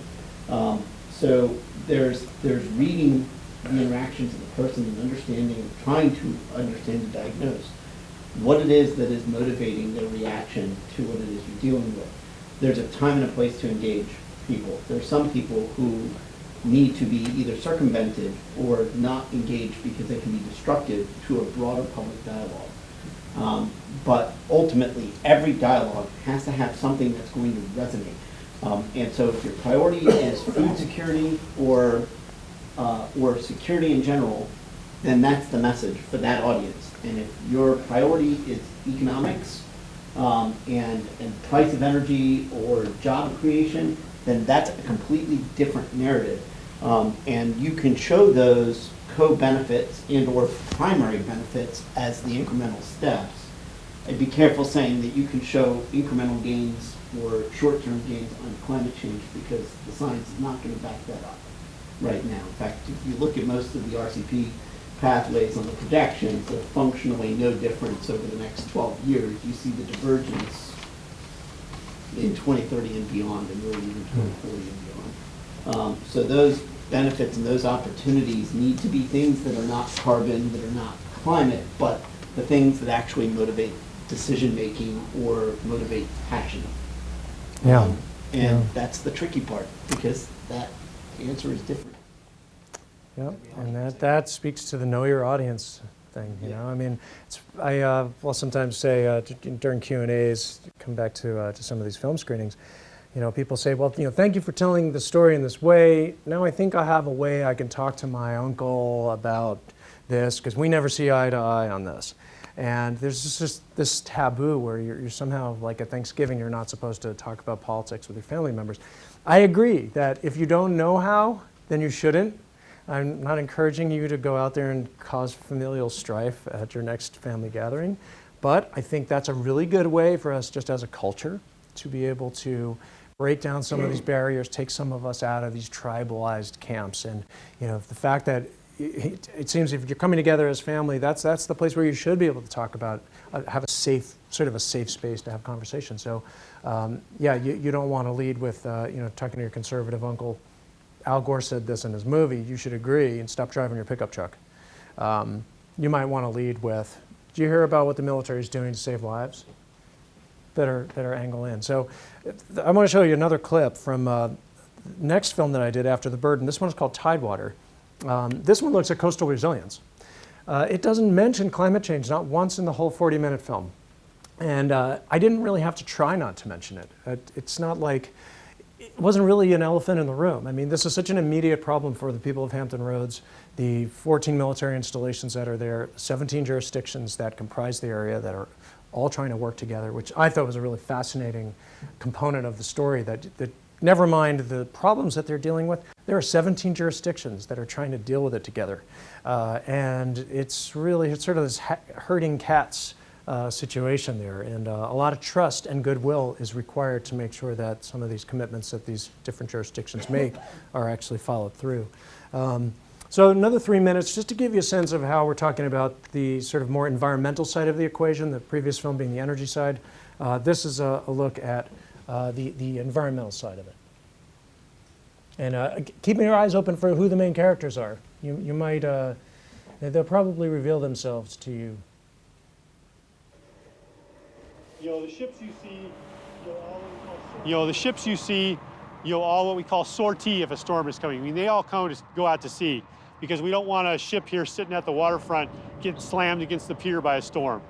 So there's reading the interactions of the person and understanding, trying to understand and diagnose what it is that is motivating their reaction to what it is you're dealing with. There's a time and a place to engage people. There are some people who need to be either circumvented or not engaged because they can be destructive to a broader public dialogue. But ultimately, every dialogue has to have something that's going to resonate. And so if your priority is food security or security in general, then that's the message for that audience. And if your priority is economics and price of energy or job creation, then that's a completely different narrative. And you can show those co-benefits and or primary benefits as the incremental steps. And be careful saying that you can show incremental gains or short-term gains on climate change because the science is not going to back that up right now. In fact, if you look at most of the RCP pathways on the projections, they're functionally no difference over the next 12 years. You see the divergence in 2030 and beyond, and really even 2040 and beyond. So those benefits and those opportunities need to be things that are not carbon, that are not climate, but the things that actually motivate decision-making or motivate passion. That's the tricky part, because that answer is different. Yep, and that speaks to the know your audience thing, you know? I mean, I will sometimes say during Q&As, come back to some of these film screenings, you know, people say, well, you know, thank you for telling the story in this way. Now I think I have a way I can talk to my uncle about this, because we never see eye to eye on this. And there's just this taboo where you're somehow, like at Thanksgiving, you're not supposed to talk about politics with your family members. I agree that if you don't know how, then you shouldn't. I'm not encouraging you to go out there and cause familial strife at your next family gathering, but I think that's a really good way for us just as a culture to be able to break down some of these barriers, take some of us out of these tribalized camps. And you know, the fact that it seems if you're coming together as family, that's the place where you should be able to talk about, have a safe, sort of a safe space to have conversations. So yeah, you don't want to lead with, you know, talking to your conservative uncle. Al Gore said this in his movie, you should agree and stop driving your pickup truck. You might want to lead with, do you hear about what the military is doing to save lives? Better angle in. So I want to show you another clip from the next film that I did after The Burden. This one's called Tidewater. This one looks at coastal resilience. It doesn't mention climate change, not once in the whole 40-minute film. And I didn't really have to try not to mention it. It's not like, it wasn't really an elephant in the room. I mean, this is such an immediate problem for the people of Hampton Roads, the 14 military installations that are there, 17 jurisdictions that comprise the area that are all trying to work together, which I thought was a really fascinating component of the story, that never mind the problems that they're dealing with, there are 17 jurisdictions that are trying to deal with it together. And it's sort of this herding cats situation there, and a lot of trust and goodwill is required to make sure that some of these commitments that these different jurisdictions make are actually followed through. So another 3 minutes, just to give you a sense of how we're talking about the sort of more environmental side of the equation, the previous film being the energy side. This is a look at the environmental side of it. And keeping your eyes open for who the main characters are. You might, they'll probably reveal themselves to you. You know, the ships you see, all what we call sortie if a storm is coming. I mean, they all go out to sea because we don't want a ship here sitting at the waterfront get slammed against the pier by a storm.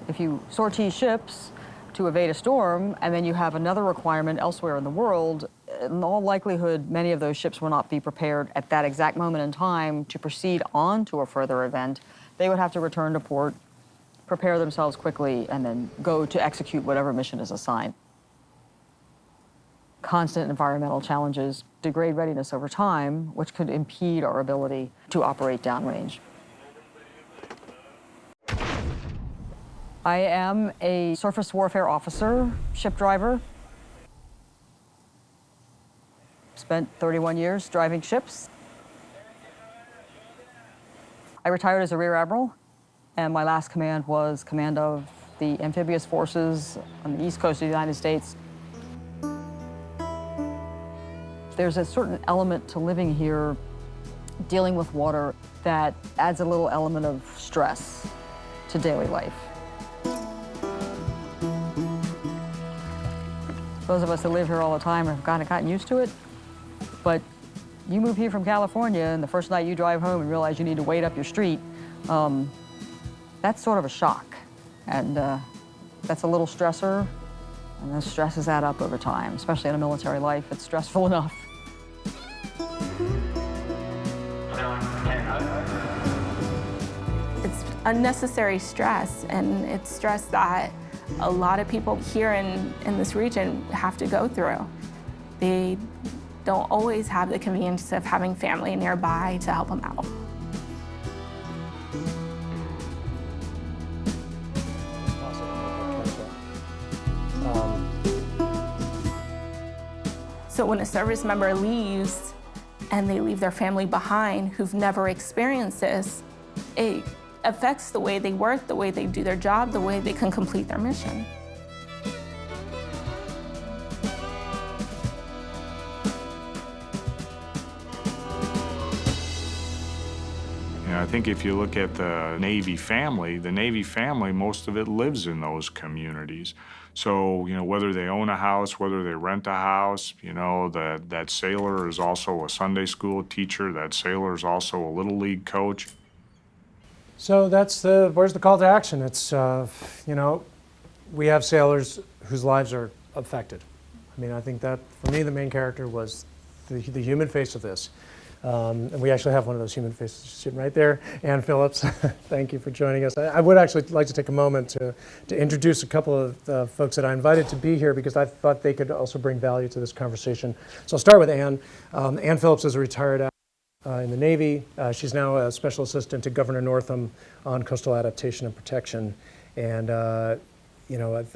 If you sortie ships to evade a storm, and then you have another requirement elsewhere in the world, in all likelihood, many of those ships will not be prepared at that exact moment in time to proceed on to a further event. They would have to return to port, prepare themselves quickly, and then go to execute whatever mission is assigned. Constant environmental challenges degrade readiness over time, which could impede our ability to operate downrange. I am a surface warfare officer, ship driver. Spent 31 years driving ships. I retired as a rear admiral, and my last command was command of the amphibious forces on the east coast of the United States. There's a certain element to living here, dealing with water, that adds a little element of stress to daily life. Those of us that live here all the time have kind of gotten used to it, but you move here from California and the first night you drive home and realize you need to wait up your street, that's sort of a shock. And that's a little stressor, and those stresses add up over time, especially in a military life. It's stressful enough. It's unnecessary stress, and it's stress that a lot of people here in this region have to go through. They don't always have the convenience of having family nearby to help them out. So when a service member leaves and they leave their family behind who've never experienced this, it affects the way they work, the way they do their job, the way they can complete their mission. I think if you look at the Navy family, most of it lives in those communities. So, whether they own a house, whether they rent a house, that sailor is also a Sunday school teacher, that sailor is also a Little League coach. So where's the call to action? It's, we have sailors whose lives are affected. I mean, I think that, for me, the main character was the human face of this. And we actually have one of those human faces sitting right there. Ann Phillips, thank you for joining us. I would actually like to take a moment to introduce a couple of the folks that I invited to be here because I thought they could also bring value to this conversation. So I'll start with Ann. Ann Phillips is a retired in the Navy. She's now a special assistant to Governor Northam on coastal adaptation and protection. And I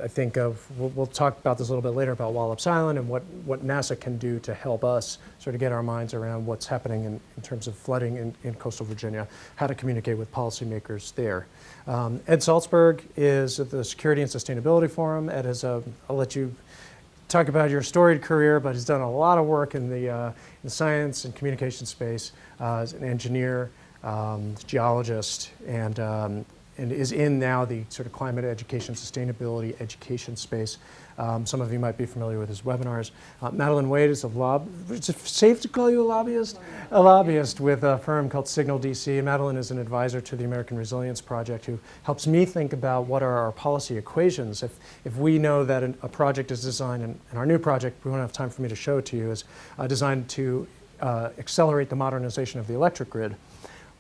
think we'll talk about this a little bit later about Wallops Island and what NASA can do to help us sort of get our minds around what's happening in terms of flooding in coastal Virginia, how to communicate with policymakers there. Ed Salzberg is at the Security and Sustainability Forum. Ed is I'll let you talk about your storied career, but he's done a lot of work in the science and communication space as an engineer, geologist, and is in now the sort of climate education, sustainability education space. Some of you might be familiar with his webinars. Madeline Wade is is it safe to call you a lobbyist? A lobbyist with a firm called Signal DC. Madeline is an advisor to the American Resilience Project who helps me think about what are our policy equations. If we know that a project is designed, and our new project, we won't have time for me to show it to you, is designed to accelerate the modernization of the electric grid.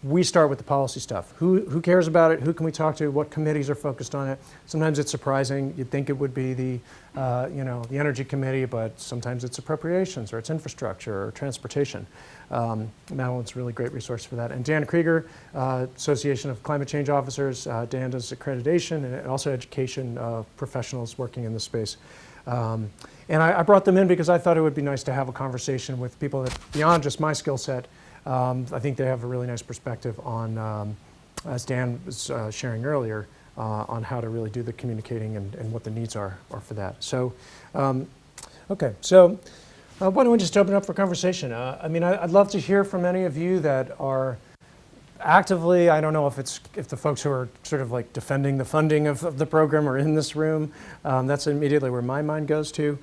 We start with the policy stuff. Who cares about it? Who can we talk to? What committees are focused on it? Sometimes it's surprising. You'd think it would be the Energy Committee, but sometimes it's appropriations or it's infrastructure or transportation. Madeline's a really great resource for that. And Dan Krieger, Association of Climate Change Officers. Dan does accreditation and also education professionals working in the space. And I brought them in because I thought it would be nice to have a conversation with people that, beyond just my skill set, I think they have a really nice perspective on, as Dan was sharing earlier, on how to really do the communicating and what the needs are for that. So, okay, so why don't we just open up for conversation? I'd love to hear from any of you that are actively, I don't know if the folks who are sort of like defending the funding of the program are in this room. That's immediately where my mind goes to.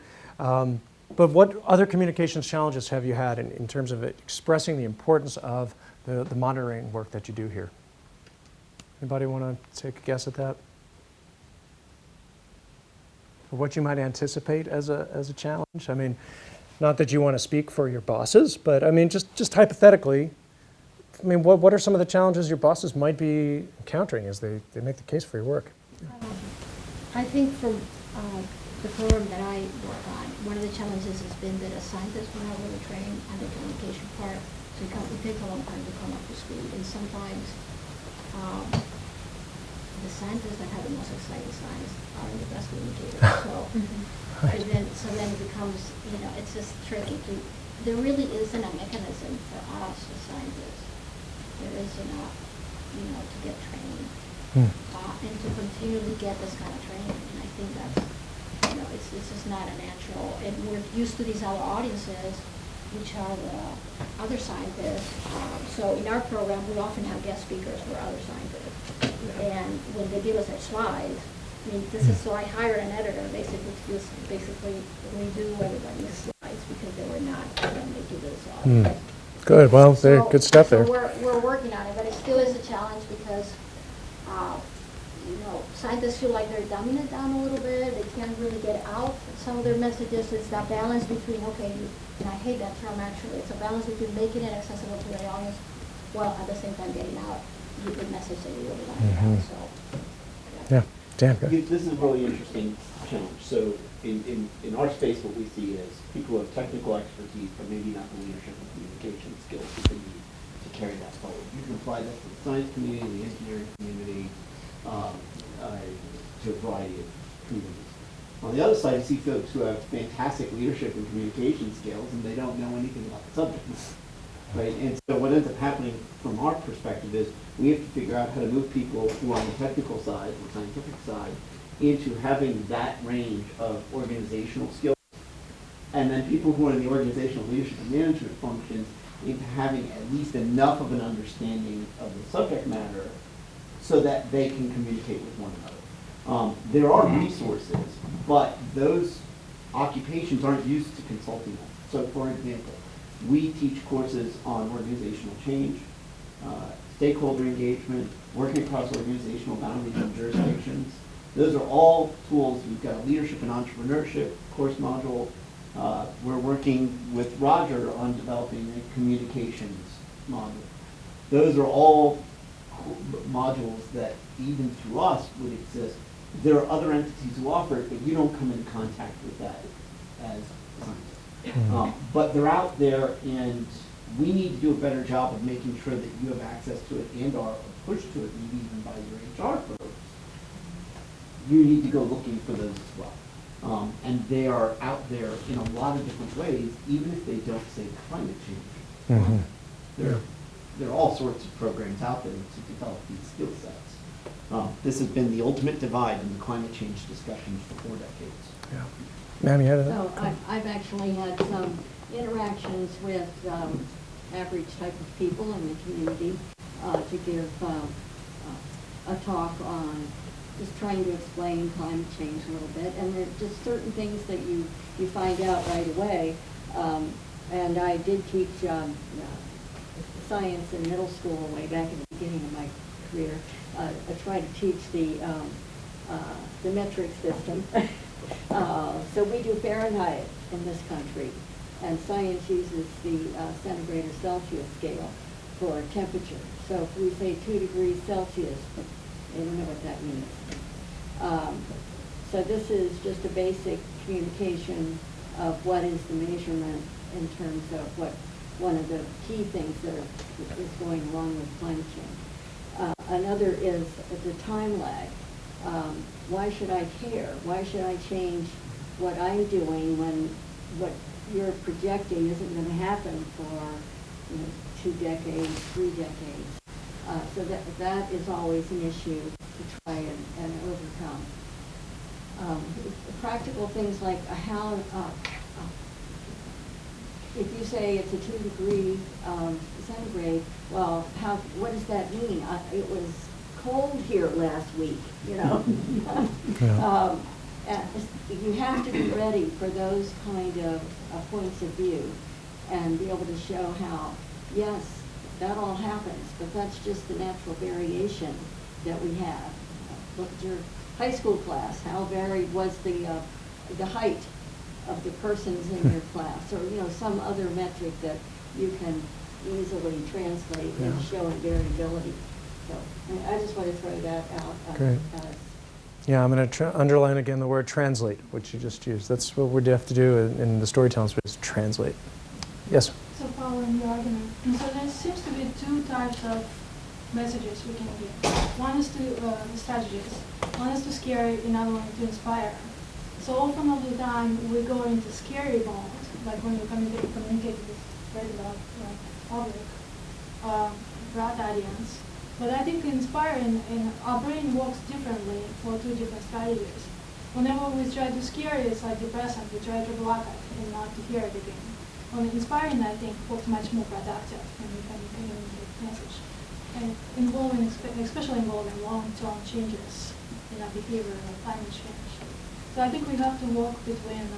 But what other communications challenges have you had in terms of expressing the importance of the monitoring work that you do here? Anybody want to take a guess at that? Or what you might anticipate as a challenge? I mean, not that you want to speak for your bosses, but I mean, just hypothetically, I mean, what are some of the challenges your bosses might be encountering as they make the case for your work? I think from the program that I work on, one of the challenges has been that as scientists, we're not really trained on the communication part, so it takes a long time to come up to speed. And sometimes the scientists that have the most exciting science are the best communicators. So then it becomes, it's just tricky to. There really isn't a mechanism for us as scientists. There isn't to get trained and to continually get this kind of training. And I think that's. It's just not a natural, and we're used to these other audiences, which are the other scientists. So in our program, we often have guest speakers who are other scientists. And when they give us their slides, so I hired an editor basically to redo everybody's slides because they were not friendly to this. Good, well, good stuff there. So we're working on it, but it still is a challenge because scientists feel like they're dumbing it down a little bit. They can't really get out some of their messages. It's that balance between, and I hate that term actually, it's a balance between making it accessible to the audience while at the same time getting out the message that you really want to get out. So, yeah, Dan. This is a really interesting challenge. So in our space, what we see is people who have technical expertise, but maybe not the leadership and communication skills that they need to carry that forward. You can apply that to the science community, the engineering community, to a variety of communities. On the other side, you see folks who have fantastic leadership and communication skills, and they don't know anything about the subject matter, right? And so what ends up happening from our perspective is we have to figure out how to move people who are on the technical side, the scientific side, into having that range of organizational skills and then people who are in the organizational leadership and management functions into having at least enough of an understanding of the subject matter so that they can communicate with one another. There are resources, but those occupations aren't used to consulting them. So for example, we teach courses on organizational change, stakeholder engagement, working across organizational boundaries and jurisdictions. Those are all tools. We've got a leadership and entrepreneurship course module. We're working with Roger on developing a communications module. Those are all modules that even through us would exist. There are other entities who offer it, but you don't come in contact with that as scientists. But they're out there, and we need to do a better job of making sure that you have access to it and are pushed to it, maybe even by your HR folks. You need to go looking for those as well. And they are out there in a lot of different ways, even if they don't say climate change. There are all sorts of programs out there to develop these skill sets. This has been the ultimate divide in the climate change discussions for 4 decades. Yeah. Ma'am, you had So I've actually had some interactions with average type of people in the community to give a talk on just trying to explain climate change a little bit. And there are just certain things that you find out right away. And I did teach science in middle school way back in the beginning of my career. I tried to teach the metric system. So we do Fahrenheit in this country, and science uses the centigrade or Celsius scale for temperature. So if we say 2 degrees Celsius, they don't know what that means. So this is just a basic communication of what is the measurement in terms of what one of the key things that is going along with climate change. Another is the time lag. Why should I care? Why should I change what I'm doing when what you're projecting isn't going to happen for 2 decades, 3 decades? So that is always an issue to try and overcome. Practical things like how, if you say it's a 2 degree centigrade, well, what does that mean? It was cold here last week, you know. You have to be ready for those kind of points of view and be able to show how, yes, that all happens, but that's just the natural variation that we have. Look at your high school class. How varied was the height of the persons in your class, or some other metric that you can easily translate and show variability. So I just want to throw that out. Great. Yeah, I'm going to underline again the word translate, which you just used. That's what we have to do in the storytelling space, translate. Yes? So following the argument, so there seems to be 2 types of messages we can give. One is to the strategies. One is to scare, another one to inspire. So often of the time we go into scary mode, like when you communicate with regular public, broad audience. But I think inspiring, our brain works differently for 2 different strategies. Whenever we try to scare, it's like depressant. We try to block it and not to hear it again. When inspiring, I think, works much more productive when we can communicate message. And especially involving long-term changes in our behavior and climate change. So I think we have to walk between,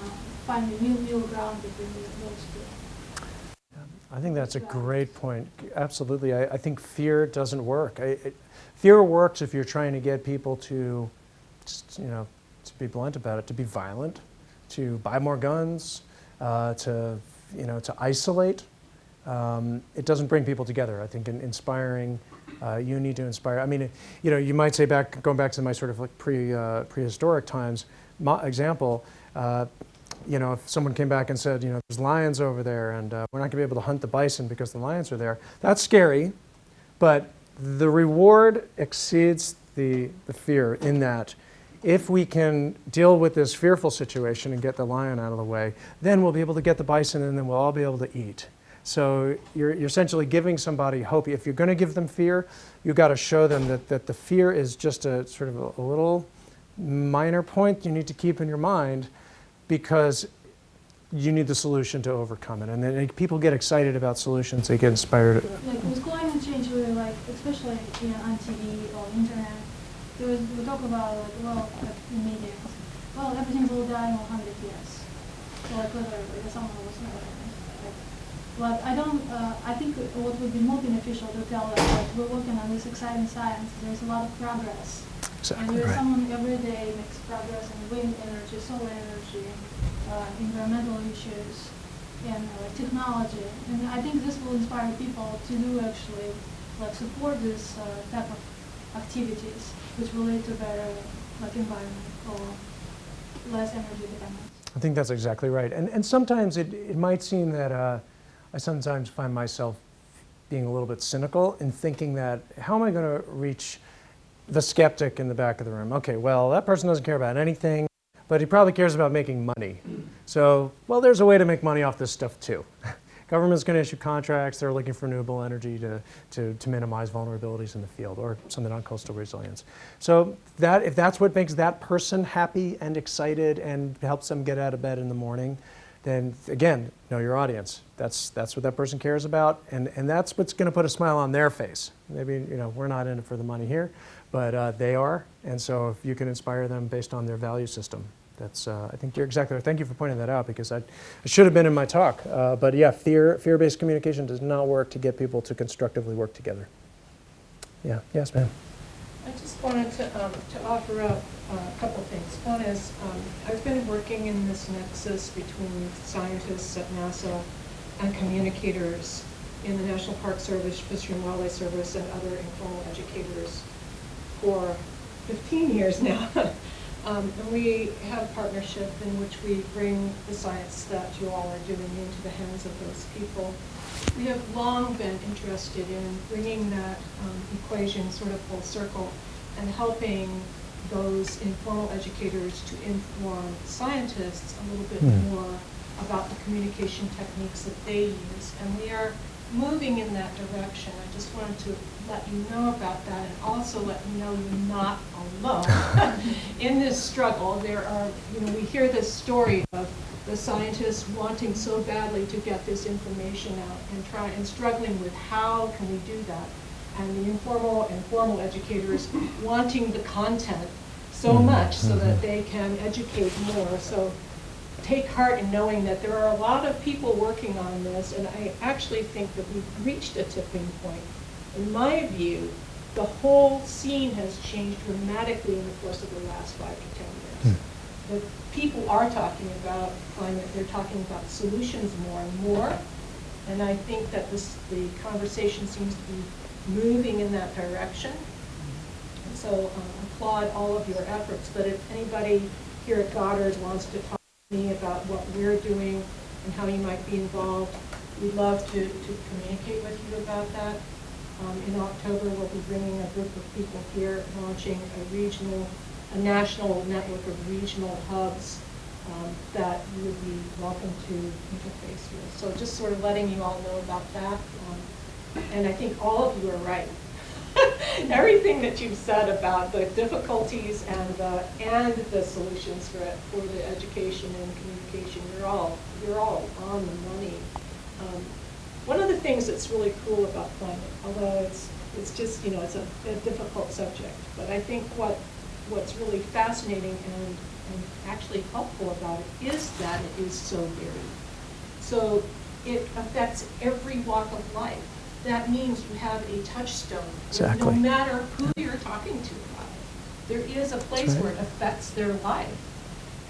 finding middle ground between those 2. I think that's a great point. Absolutely. I think fear doesn't work. Fear works if you're trying to get people to, to be blunt about it, to be violent, to buy more guns, to isolate. It doesn't bring people together. I think in inspiring, you need to inspire. I mean, you might say going back to my sort of like prehistoric times example. If someone came back and said, there's lions over there and we're not going to be able to hunt the bison because the lions are there, that's scary, but the reward exceeds the fear in that if we can deal with this fearful situation and get the lion out of the way, then we'll be able to get the bison and then we'll all be able to eat. So you're essentially giving somebody hope. If you're going to give them fear, you've got to show them that the fear is just a sort of a little minor point you need to keep in your mind, because you need the solution to overcome it. And then people get excited about solutions, they get inspired. Like with climate change, really, like especially on TV or internet, we talk about like, well, like in media, well, everything will die in 100 years. So like literally, someone was but I don't. I think what would be more beneficial to tell them that we're working on this exciting science. There's a lot of progress, exactly, and there's right. someone every day makes progress in wind energy, solar energy, environmental issues, and technology. And I think this will inspire people to do actually like support this type of activities which relate to better like environment or less energy dependence. I think that's exactly right. And sometimes it might seem that I sometimes find myself being a little bit cynical in thinking that, how am I going to reach the skeptic in the back of the room? Okay, well, that person doesn't care about anything, but he probably cares about making money. So, well, there's a way to make money off this stuff too. Government's going to issue contracts. They're looking for renewable energy to minimize vulnerabilities in the field, or something on coastal resilience. So if that's what makes that person happy and excited and helps them get out of bed in the morning, then again, know your audience. That's what that person cares about, and that's what's going to put a smile on their face. Maybe we're not in it for the money here, but they are, and so if you can inspire them based on their value system, that's I think you're exactly right. Thank you for pointing that out, because I should have been in my talk. But yeah, fear-based communication does not work to get people to constructively work together. Yeah. Yes, ma'am. I just wanted to offer up a couple things. One is I've been working in this nexus between scientists at NASA and communicators in the National Park Service, Fish and Wildlife Service, and other informal educators for 15 years now. And we have a partnership in which we bring the science that you all are doing into the hands of those people. We have long been interested in bringing that equation sort of full circle and helping those informal educators to inform scientists a little bit more about the communication techniques that they use. And we are moving in that direction. I just wanted to let you know about that, and also let you know you're not alone in this struggle. There are, we hear this story of the scientists wanting so badly to get this information out and struggling with how can we do that, and the informal and formal educators wanting the content so much so that they can educate more. So take heart in knowing that there are a lot of people working on this, and I actually think that we've reached a tipping point. In my view, the whole scene has changed dramatically in the course of the last 5 to 10 years. The people are talking about climate, they're talking about solutions more and more, and I think that the conversation seems to be moving in that direction. And so applaud all of your efforts, but if anybody here at Goddard wants to talk to me about what we're doing and how you might be involved, we'd love to communicate with you about that. In October, we'll be bringing a group of people here, launching a national network of regional hubs that you would be welcome to interface with. So just sort of letting you all know about that. And I think all of you are right. Everything that you've said about the difficulties and the solutions for the education and communication, you're all on the money. One of the things that's really cool about climate, although it's just it's a difficult subject, but I think what's really fascinating and actually helpful about it is that it is so varied. So it affects every walk of life. That means you have a touchstone. Exactly. No matter who you're talking to about it, there is a place where it affects their life.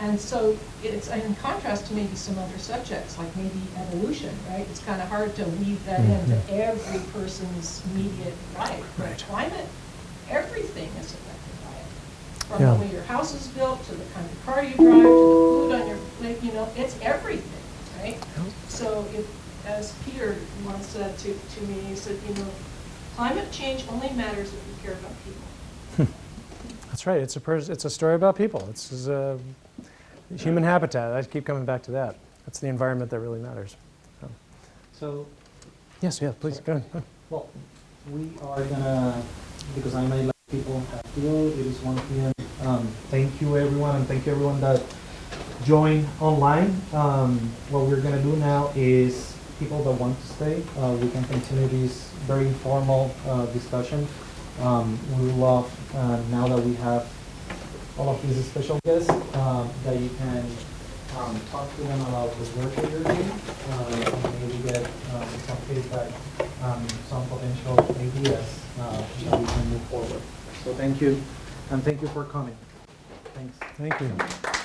And so it's in contrast to maybe some other subjects, like maybe evolution, right? It's kind of hard to weave that into every person's immediate life. But climate, everything is affected by it. From the way your house is built, to the kind of car you drive, to the food on your plate, it's everything, right? So as Peter once said to me, he said, climate change only matters if you care about people. That's right. It's a story about people. It's human habitat. I keep coming back to that. That's the environment that really matters. So yes, please go ahead. Well, we are gonna, because I may let people have to go. It is 1 p.m. Thank you everyone, and thank you everyone that join online. What we're going to do now is people that want to stay, we can continue this very informal discussion. We would love, now that we have all of these special guests, that you can talk to them about the work that you're doing, and maybe get some feedback, some potential ideas that we can move forward. So thank you, and thank you for coming. Thanks. Thank you.